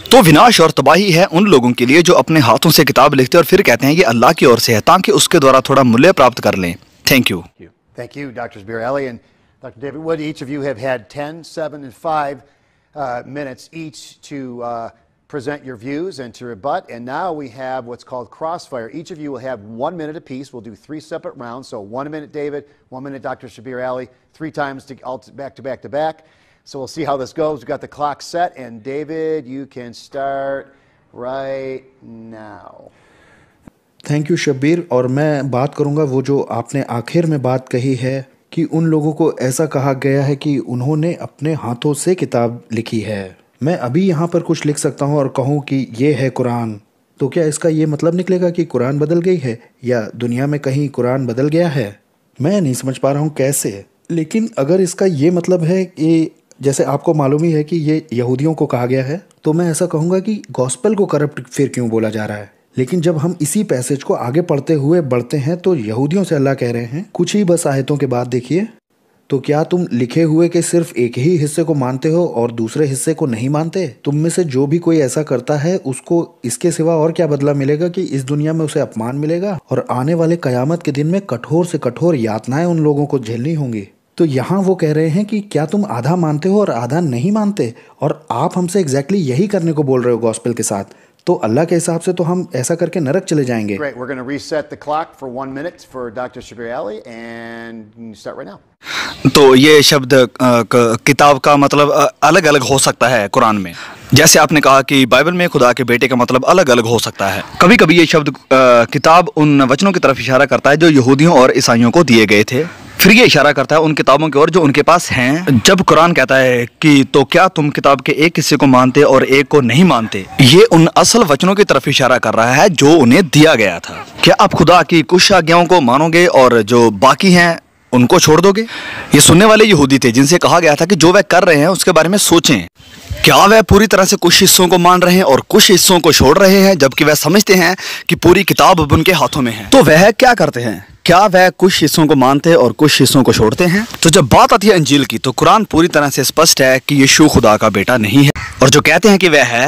तो विनाश और तबाही है उन लोगों के लिए जो अपने हाथों से किताब लिखते हैं और फिर कहते हैं ये अल्लाह की ओर से है, ताकि उसके द्वारा थोड़ा मूल्य प्राप्त कर लें। Thank you. Thank you, Dr. Shabir Ali and Dr. David Wood. Each of you have had 10, 7, and 5 minutes each to present your views and to rebut. And now we have what's called crossfire. Each of you will have 1 minute apiece. We'll do 3 separate rounds. So 1 minute David, 1 minute Dr. Shabir Ali, 3 times back to back to back. So we'll see how this goes. We've got the clock set. And David, you can start right now. Thank you Shabbir. और मैं बात करूंगा वो जो आपने आखिर में बात कही है कि उन लोगों को ऐसा कहा गया है कि उन्होंने अपने हाथों से किताब लिखी है। मैं अभी यहाँ पर कुछ लिख सकता हूँ और कहूँ कि ये है कुरान, तो क्या इसका ये मतलब निकलेगा कि कुरान बदल गई है या दुनिया में कहीं कुरान बदल गया है? मैं नहीं समझ पा रहा हूँ कैसे। लेकिन अगर इसका ये मतलब है कि जैसे आपको मालूम ही है कि ये यहूदियों को कहा गया है, तो मैं ऐसा कहूँगा कि गॉस्पेल को करप्ट फिर क्यों बोला जा रहा है? लेकिन जब हम इसी पैसेज को आगे पढ़ते हुए बढ़ते हैं तो यहूदियों से अल्लाह कह रहे हैं कुछ ही बस आयतों के बाद देखिए, तो क्या तुम लिखे हुए के सिर्फ एक ही हिस्से को मानते हो और दूसरे हिस्से को नहीं मानते? तुम में से जो भी कोई ऐसा करता है उसको इसके सिवा और क्या बदला मिलेगा कि इस दुनिया में उसे अपमान मिलेगा और आने वाले कयामत के दिन में कठोर से कठोर यातनाएं उन लोगों को झेलनी होंगी। तो यहाँ वो कह रहे हैं कि क्या तुम आधा मानते हो और आधा नहीं मानते, और आप हमसे एग्जैक्टली यही करने को बोल रहे हो गॉस्पेल के साथ। तो अल्लाह के हिसाब से तो हम ऐसा करके नरक चले जाएंगे। Great. We're going to reset the clock for 1 minute for Dr. Shabir Ali, and you can start right now. तो ये शब्द किताब का मतलब अलग अलग हो सकता है कुरान में। जैसे आपने कहा कि बाइबल में खुदा के बेटे का मतलब अलग अलग हो सकता है। कभी कभी ये शब्द किताब उन वचनों की तरफ इशारा करता है जो यहूदियों और ईसाइयों को दिए गए थे, फिर ये इशारा करता है उन किताबों की ओर जो उनके पास हैं। जब कुरान कहता है कि तो क्या तुम किताब के एक हिस्से को मानते और एक को नहीं मानते, ये उन असल वचनों की तरफ इशारा कर रहा है जो उन्हें दिया गया था। क्या आप खुदा की कुछ आज्ञाओं को मानोगे और जो बाकी हैं उनको छोड़ दोगे? ये सुनने वाले यहूदी थे जिनसे कहा गया था कि जो वह कर रहे हैं उसके बारे में सोचें। क्या वह पूरी तरह से कुछ हिस्सों को मान रहे हैं और कुछ हिस्सों को छोड़ रहे हैं, जबकि वह समझते हैं कि पूरी किताब अब उनके हाथों में है? तो वह क्या करते हैं? क्या वह कुछ हिस्सों को मानते और कुछ हिस्सों को छोड़ते हैं? तो जब बात आती है अंजील की, तो कुरान पूरी तरह से स्पष्ट है कि यीशु खुदा का बेटा नहीं है, और जो कहते हैं कि वह है,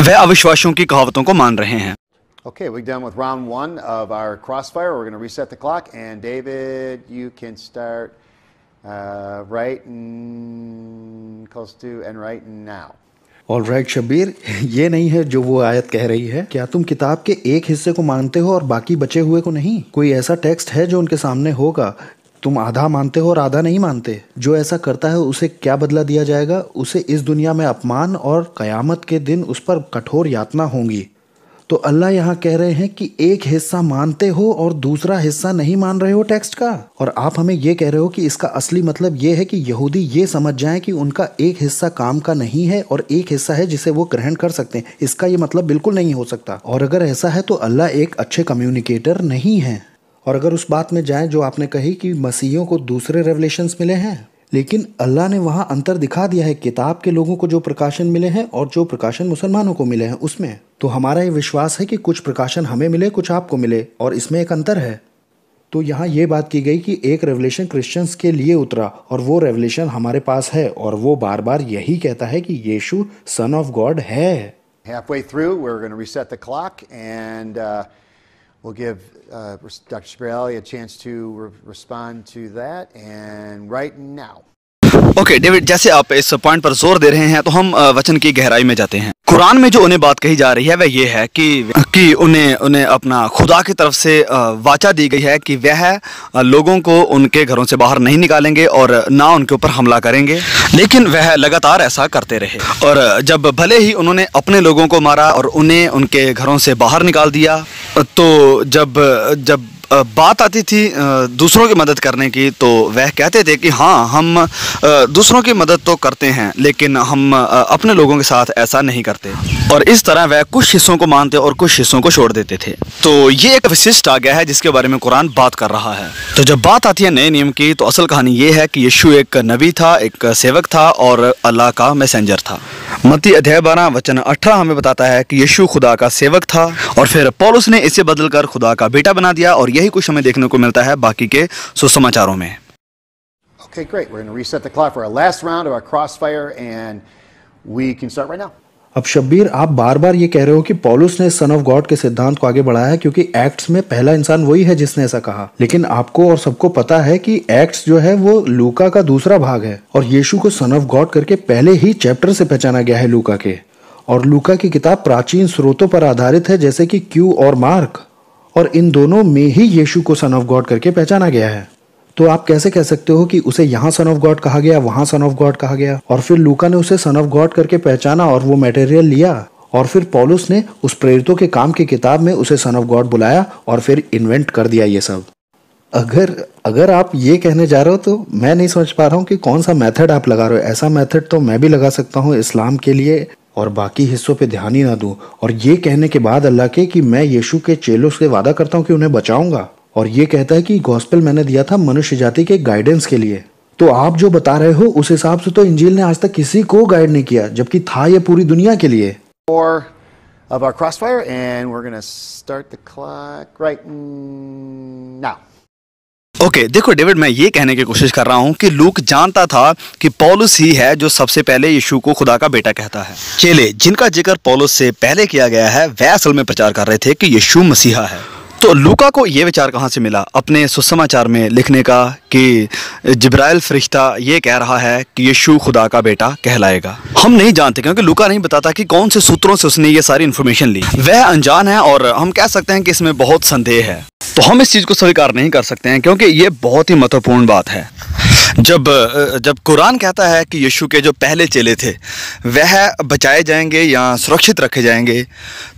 वह अविश्वासियों की कहावतों को मान रहे हैं। Okay, we're done with round 1 of our crossfire. We're going to reset the clock, and David, you can start right and close to and right now. All right Shabbir, ये नहीं है जो वो आयत कह रही है, क्या तुम किताब के एक हिस्से को मानते हो और बाकी बचे हुए को नहीं? कोई ऐसा टेक्स्ट है जो उनके सामने होगा, तुम आधा मानते हो और आधा नहीं मानते? जो ऐसा करता है उसे क्या बदला दिया जाएगा? उसे इस दुनिया में अपमान और कयामत के दिन उस पर कठोर यातना होंगी। तो अल्लाह यहाँ कह रहे हैं कि एक हिस्सा मानते हो और दूसरा हिस्सा नहीं मान रहे हो टेक्स्ट का, और आप हमें ये कह रहे हो कि इसका असली मतलब ये है कि यहूदी ये समझ जाएं कि उनका एक हिस्सा काम का नहीं है और एक हिस्सा है जिसे वो ग्रहण कर सकते हैं। इसका ये मतलब बिल्कुल नहीं हो सकता, और अगर ऐसा है तो अल्लाह एक अच्छे कम्युनिकेटर नहीं है। और अगर उस बात में जाएं जो आपने कही कि मसीहियों को दूसरे रेवलेशंस मिले हैं, लेकिन अल्लाह ने वहाँ अंतर दिखा दिया है किताब के लोगों को जो प्रकाशन मिले हैं और जो प्रकाशन मुसलमानों को मिले हैं उसमें। तो हमारा ये विश्वास है कि कुछ प्रकाशन हमें मिले, कुछ आपको मिले, और इसमें एक अंतर है। तो यहाँ ये बात की गई कि एक रेवलेशन क्रिश्चियंस के लिए उतरा और वो रेवलेशन हमारे पास है, और वो बार बार यही कहता है कि यीशु सन ऑफ गॉड है। Halfway through, we're going to reset the clock, and we'll give Dr. Shabir Ali a chance to respond to that, and right now. Okay David, जैसे आप इस पॉइंट पर जोर दे रहे हैं तो हम वचन की गहराई में जाते हैं। कुरान में जो उन्हें बात कही जा रही है वह ये है कि उन्हें अपना खुदा की तरफ से वाचा दी गई है कि वह लोगों को उनके घरों से बाहर नहीं निकालेंगे और ना उनके ऊपर हमला करेंगे, लेकिन वह लगातार ऐसा करते रहे। और जब भले ही उन्होंने अपने लोगों को मारा और उन्हें उनके घरों से बाहर निकाल दिया, तो जब बात आती थी दूसरों की मदद करने की, तो वह कहते थे कि हाँ, हम दूसरों की मदद तो करते हैं लेकिन हम अपने लोगों के साथ ऐसा नहीं करते, और इस तरह वह कुछ हिस्सों को मानते और कुछ हिस्सों को छोड़ देते थे। तो ये एक विशिष्ट आ गया है जिसके बारे में कुरान बात कर रहा है। तो जब बात आती है नए नियम की, तो असल कहानी ये है कि यीशु एक नबी था, एक सेवक था और अल्लाह का मैसेंजर था। मत्ती अध्याय 12 वचन 18 हमें बताता है कि यीशु खुदा का सेवक था, और फिर पौलुस ने इसे बदलकर खुदा का बेटा बना दिया, और यही कुछ हमें देखने को मिलता है बाकी के सुसमाचारों में। Okay, great. We're going to reset the clock for our last round of our crossfire, and we can start right now. अब शब्बीर, आप बार बार ये कह रहे हो कि पौलुस ने सन ऑफ गॉड के सिद्धांत को आगे बढ़ाया क्योंकि एक्ट्स में पहला इंसान वही है जिसने ऐसा कहा, लेकिन आपको और सबको पता है कि एक्ट्स जो है वो लूका का दूसरा भाग है, और यीशु को सन ऑफ गॉड करके पहले ही चैप्टर से पहचाना गया है लूका के। और लूका की किताब प्राचीन स्रोतों पर आधारित है जैसे कि क्यू और मार्क, और इन दोनों में ही यीशु को सन ऑफ गॉड करके पहचाना गया है। तो आप कैसे कह सकते हो कि उसे यहाँ सन ऑफ गॉड कहा गया, वहां सन ऑफ गॉड कहा गया, और फिर लूका ने उसे सन ऑफ गॉड करके पहचाना और वो मटेरियल लिया, और फिर पौलुस ने उस प्रेरितों के काम की किताब में उसे सन ऑफ गॉड बुलाया और फिर इन्वेंट कर दिया ये सब। अगर अगर आप ये कहने जा रहे हो तो मैं नहीं समझ पा रहा हूँ कि कौन सा मेथड आप लगा रहे हो। ऐसा मेथड तो मैं भी लगा सकता हूँ इस्लाम के लिए और बाकी हिस्सों पे ध्यान ही ना दूं, और ये कहने के बाद अल्लाह के कि मैं यीशु के चेलों से वादा करता हूँ कि उन्हें बचाऊंगा, और ये कहता है कि गॉस्पेल मैंने दिया था मनुष्य जाति के गाइडेंस के लिए। तो आप जो बता रहे हो उस हिसाब से तो इंजील ने आज तक किसी को गाइड नहीं किया, जबकि था ये पूरी दुनिया के लिए। Of our crossfire, and we're going to start the clock right now. Okay देखो डेविड, मैं ये कहने की कोशिश कर रहा हूँ कि लूक जानता था कि पौलुस ही है जो सबसे पहले यीशु को खुदा का बेटा कहता है। चेले जिनका जिक्र पौलुस से पहले किया गया है वह असल में प्रचार कर रहे थे कि यीशु मसीहा है। तो लूका को ये विचार कहाँ से मिला अपने सुसमाचार में लिखने का कि जिब्राइल फरिश्ता ये कह रहा है कि यीशु खुदा का बेटा कहलाएगा? हम नहीं जानते, क्योंकि लूका नहीं बताता कि कौन से सूत्रों से उसने ये सारी इन्फॉर्मेशन ली। वह अनजान है और हम कह सकते हैं कि इसमें बहुत संदेह है। तो हम इस चीज़ को स्वीकार नहीं कर सकते हैं, क्योंकि ये बहुत ही महत्वपूर्ण बात है। जब कुरान कहता है कि यीशु के जो पहले चेले थे वह बचाए जाएंगे या सुरक्षित रखे जाएंगे,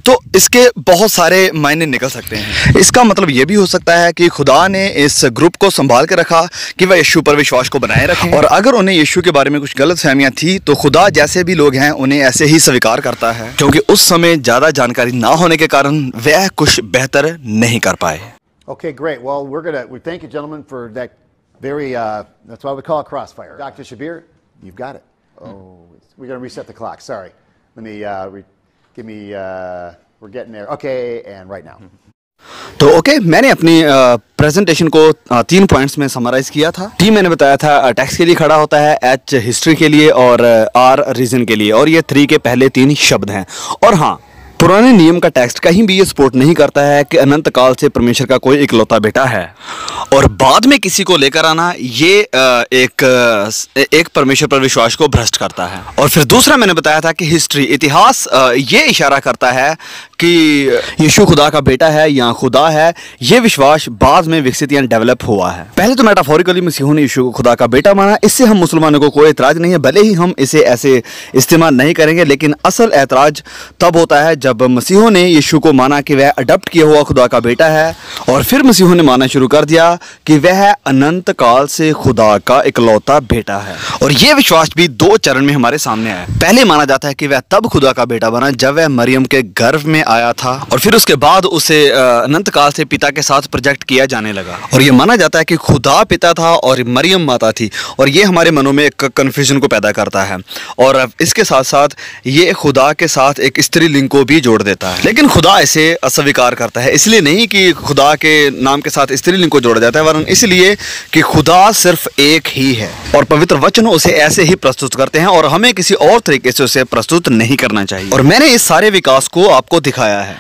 तो इसके बहुत सारे मायने निकल सकते हैं। इसका मतलब ये भी हो सकता है कि खुदा ने इस ग्रुप को संभाल के रखा कि वह यीशु पर विश्वास को बनाए रखें, और अगर उन्हें यीशु के बारे में कुछ गलत फहमियाँ थी तो खुदा जैसे भी लोग हैं उन्हें ऐसे ही स्वीकार करता है, क्योंकि उस समय ज़्यादा जानकारी ना होने के कारण वह कुछ बेहतर नहीं कर पाए। Okay, great. Well, we thank you, gentlemen, for that very, that's why we call it crossfire. Dr. Shabir, you've got it. Oh, we're going to reset the clock. Sorry. Let me, we're getting there. Okay, and right now. तो okay, मैंने अपनी presentation को 3 points में summarise किया था। T मैंने बताया था टेक्स्ट के लिए खड़ा होता है, एच हिस्ट्री के लिए और आर रीजन के लिए, और ये 3 के पहले 3 शब्द हैं। और हाँ, पुराने नियम का टेक्स्ट कहीं भी ये सपोर्ट नहीं करता है कि अनंत काल से परमेश्वर का कोई इकलौता बेटा है, और बाद में किसी को लेकर आना ये एक परमेश्वर पर विश्वास को भ्रष्ट करता है। और फिर दूसरा मैंने बताया था कि हिस्ट्री, इतिहास ये इशारा करता है कि यीशु खुदा का बेटा है या खुदा है। ये विश्वास बाद में विकसित या डेवलप हुआ है। पहले तो मेटाफोरिकली मसीहों ने यीशु को खुदा का बेटा माना, इससे हम मुसलमानों को कोई एतराज नहीं है, भले ही हम इसे ऐसे इस्तेमाल नहीं करेंगे, लेकिन असल एतराज तब होता है जब मसीहों ने यीशु को माना कि वह अडॉप्ट किया हुआ खुदा का बेटा है, और फिर मसीहों ने माना शुरू कर दिया कि वह अनंत काल से खुदा का इकलौता बेटा है। और यह विश्वास भी 2 चरण में हमारे सामने आया। पहले माना जाता है कि वह तब खुदा का बेटा बना जब वह मरियम के गर्भ में आया था, और फिर उसके बाद उसे अनंत काल से पिता के साथ प्रोजेक्ट किया जाने लगा। और यह माना जाता है कि खुदा पिता था और मरियम माता थी, और यह हमारे मनों में एक कन्फ्यूजन को पैदा करता है, और इसके साथ साथ ये खुदा के साथ एक स्त्री लिंग को भी जोड़ देता है। लेकिन खुदा इसे अस्वीकार करता है, इसलिए नहीं कि खुदा के नाम के साथ स्त्रीलिंग को जोड़ा जाता है, वरन इसलिए कि खुदा सिर्फ एक ही है, और पवित्र वचन उसे ऐसे ही प्रस्तुत करते हैं, और हमें किसी और तरीके से उसे प्रस्तुत नहीं करना चाहिए। और मैंने इस सारे विकास को आपको दिखाया है,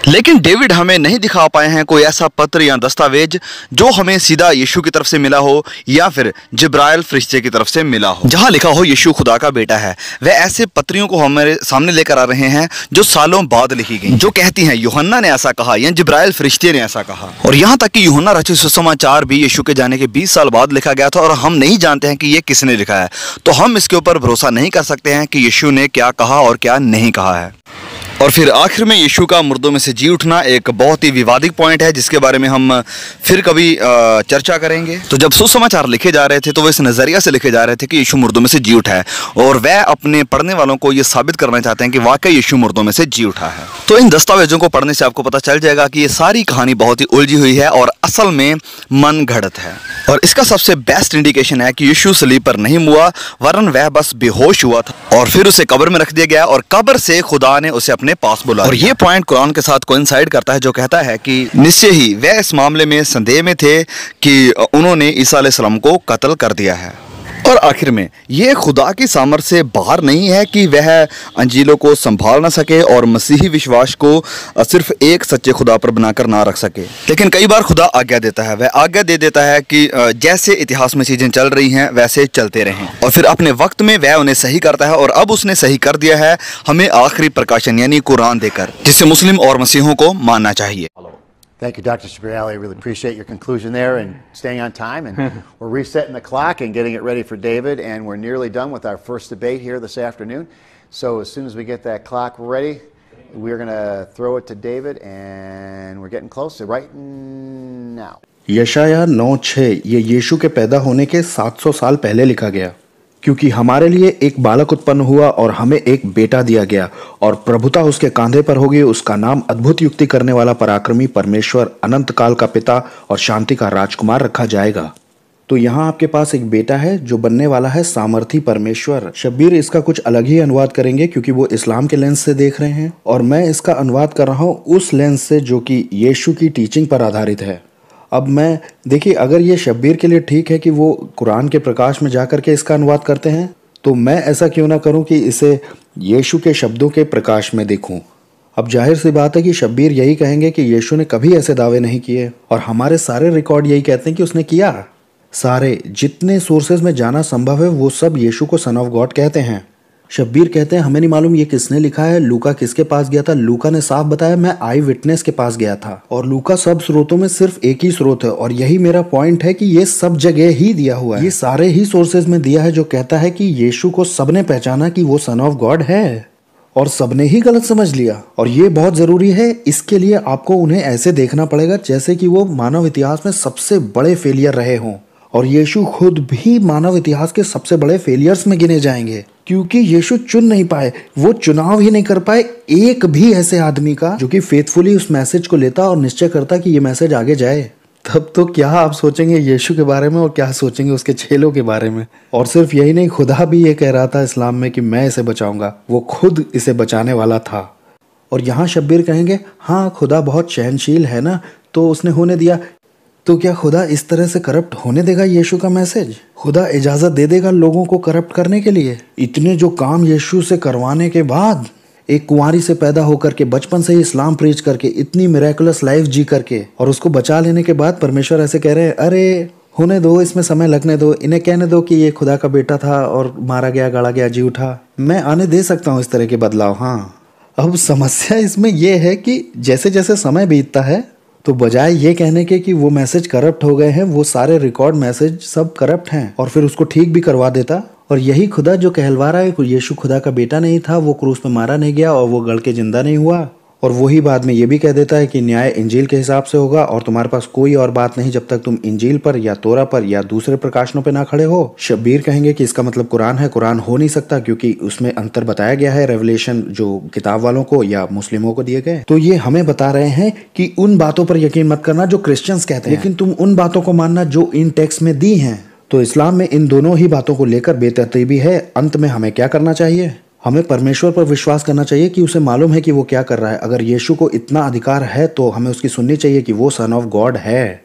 लेकिन डेविड हमें नहीं दिखा पाए हैं कोई ऐसा पत्र या दस्तावेज जो हमें सीधा यीशु की तरफ से मिला हो या फिर जिब्राइल फरिश्ते की तरफ से मिला हो, जहां लिखा हो यीशु खुदा का बेटा है। वे ऐसे पत्रियों को हमारे सामने लेकर आ रहे हैं जो सालों बाद लिखी गई, जो कहती हैं यूहन्ना ने ऐसा कहा या जिब्राइल फरिश्ते ने ऐसा कहा। और यहाँ तक कि यूहन्ना रचित सुसमाचार भी यीशु के जाने के 20 साल बाद लिखा गया था, और हम नहीं जानते हैं कि ये किसने लिखा है। तो हम इसके ऊपर भरोसा नहीं कर सकते हैं कि यीशु ने क्या कहा और क्या नहीं कहा है। और फिर आखिर में यीशु का मुर्दों में से जी उठना एक बहुत ही विवादित पॉइंट है, जिसके बारे में हम फिर कभी चर्चा करेंगे। तो जब सुसमाचार लिखे जा रहे थे तो वो इस नज़रिया से लिखे जा रहे थे कि यीशु मुर्दों में से जी उठा है, और वह अपने पढ़ने वालों को ये साबित करना चाहते हैं कि वाकई यीशु मुर्दों में से जी उठा है। तो इन दस्तावेजों को पढ़ने से आपको पता चल जाएगा कि ये सारी कहानी बहुत ही उलझी हुई है और असल में मन घड़त है। और इसका सबसे बेस्ट इंडिकेशन है कि यीशु सलीब पर नहीं हुआ, वरन वह बस बेहोश हुआ था, और फिर उसे कब्र में रख दिया गया, और कब्र से खुदा ने उसे अपने पास बुला। और ये पॉइंट कुरान के साथ कोइंसाइड करता है, जो कहता है कि निश्चय ही वह इस मामले में संदेह में थे कि उन्होंने ईसा अलैहिस्सलाम को कत्ल कर दिया है। और आखिर में ये खुदा की सामर्थ्य से बाहर नहीं है कि वह अंजीलों को संभाल ना सके और मसीही विश्वास को सिर्फ एक सच्चे खुदा पर बनाकर ना रख सके। लेकिन कई बार खुदा आज्ञा देता है, वह आज्ञा दे देता है कि जैसे इतिहास में चीज़ें चल रही हैं वैसे चलते रहें, और फिर अपने वक्त में वह उन्हें सही करता है। और अब उसने सही कर दिया है हमें आखिरी प्रकाशन यानी कुरान देकर, जिसे मुस्लिम और मसीहों को मानना चाहिए। Thank you, Dr. Shabir Ali. I really appreciate your conclusion there and staying on time. And we're resetting the clock and getting it ready for David. And we're nearly done with our first debate here this afternoon. So as soon as we get that clock ready, we're going to throw it to David. And we're getting close to right now. यशाया 9:6 ये यीशु के पैदा होने के 700 साल पहले लिखा गया। क्योंकि हमारे लिए एक बालक उत्पन्न हुआ और हमें एक बेटा दिया गया और प्रभुता उसके कांधे पर होगी। उसका नाम अद्भुत युक्ति करने वाला, पराक्रमी परमेश्वर, अनंत काल का पिता और शांति का राजकुमार रखा जाएगा। तो यहाँ आपके पास एक बेटा है जो बनने वाला है सामर्थी परमेश्वर। शब्बीर इसका कुछ अलग ही अनुवाद करेंगे क्योंकि वो इस्लाम के लेंस से देख रहे हैं, और मैं इसका अनुवाद कर रहा हूँ उस लेंस से जो कि यीशु की टीचिंग पर आधारित है। अब मैं देखिए, अगर ये शब्बीर के लिए ठीक है कि वो कुरान के प्रकाश में जाकर के इसका अनुवाद करते हैं, तो मैं ऐसा क्यों ना करूं कि इसे यीशु के शब्दों के प्रकाश में देखूं। अब जाहिर सी बात है कि शब्बीर यही कहेंगे कि यीशु ने कभी ऐसे दावे नहीं किए, और हमारे सारे रिकॉर्ड यही कहते हैं कि उसने किया। सारे जितने सोर्सेज में जाना संभव है वो सब यीशु को सन ऑफ गॉड कहते हैं। शब्बीर कहते हैं हमें नहीं मालूम ये किसने लिखा है, लूका किसके पास गया था। लूका ने साफ बताया मैं आई विटनेस के पास गया था, और लूका सब स्रोतों में सिर्फ एक ही स्रोत है, और यही मेरा पॉइंट है कि ये सब जगह ही दिया हुआ है। ये सारे ही सोर्सेज में दिया है जो कहता है कि यीशु को सबने पहचाना कि वो सन ऑफ गॉड है, और सबने ही गलत समझ लिया। और ये बहुत जरूरी है, इसके लिए आपको उन्हें ऐसे देखना पड़ेगा जैसे कि वो मानव इतिहास में सबसे बड़े फेलियर रहे हों, और यीशु खुद भी मानव इतिहास के सबसे बड़े फेलियर्स में गिने जाएंगे, क्योंकि यीशु चुन नहीं पाए, वो चुनाव ही नहीं कर पाए एक भी ऐसे आदमी का जो कि फेथफुली उस मैसेज को लेता और निश्चय करता कि ये मैसेज आगे जाए। तब तो क्या आप सोचेंगे यीशु के बारे में और क्या सोचेंगे उसके चेलों के बारे में। और सिर्फ यही नहीं, खुदा भी ये कह रहा था इस्लाम में कि मैं इसे बचाऊंगा, वो खुद इसे बचाने वाला था। और यहाँ शब्बीर कहेंगे हाँ खुदा बहुत सहनशील है ना, तो उसने होने दिया। तो क्या खुदा इस तरह से करप्ट होने देगा यीशु का मैसेज? खुदा इजाजत दे देगा लोगों को करप्ट करने के लिए? इतने जो काम यीशु से करवाने के बाद, एक कुंवारी से पैदा होकर के बचपन से ही इस्लाम प्रीच करके, इतनी मिरेकुलस लाइफ जी करके, और उसको बचा लेने के बाद परमेश्वर ऐसे कह रहे हैं अरे होने दो, इसमें समय लगने दो, इन्हें कहने दो कि ये खुदा का बेटा था और मारा गया, गाड़ा गया, जी उठा। मैं आने दे सकता हूँ इस तरह के बदलाव। हाँ, अब समस्या इसमें यह है कि जैसे जैसे समय बीतता है तो बजाय ये कहने के कि वो मैसेज करप्ट हो गए हैं, वो सारे रिकॉर्ड मैसेज सब करप्ट हैं, और फिर उसको ठीक भी करवा देता। और यही खुदा जो कहलवा रहा है यीशु खुदा का बेटा नहीं था, वो क्रूस पे मारा नहीं गया और वो गड़ के जिंदा नहीं हुआ, और वही बाद में ये भी कह देता है कि न्याय इंजील के हिसाब से होगा और तुम्हारे पास कोई और बात नहीं जब तक तुम इंजील पर या तोरा पर या दूसरे प्रकाशनों पे ना खड़े हो। शब्बीर कहेंगे कि इसका मतलब कुरान है। कुरान हो नहीं सकता क्योंकि उसमें अंतर बताया गया है रेवलेशन जो किताब वालों को या मुस्लिमों को दिए गए। तो ये हमें बता रहे हैं कि उन बातों पर यकीन मत करना जो क्रिश्चियंस कहते हैं, लेकिन तुम उन बातों को मानना जो इन टेक्स्ट में दी हैं। तो इस्लाम में इन दोनों ही बातों को लेकर बेतरतीबी है। अंत में हमें क्या करना चाहिए? हमें परमेश्वर पर विश्वास करना चाहिए कि उसे मालूम है कि वो क्या कर रहा है। अगर यीशु को इतना अधिकार है तो हमें उसकी सुननी चाहिए कि वो सन ऑफ गॉड है।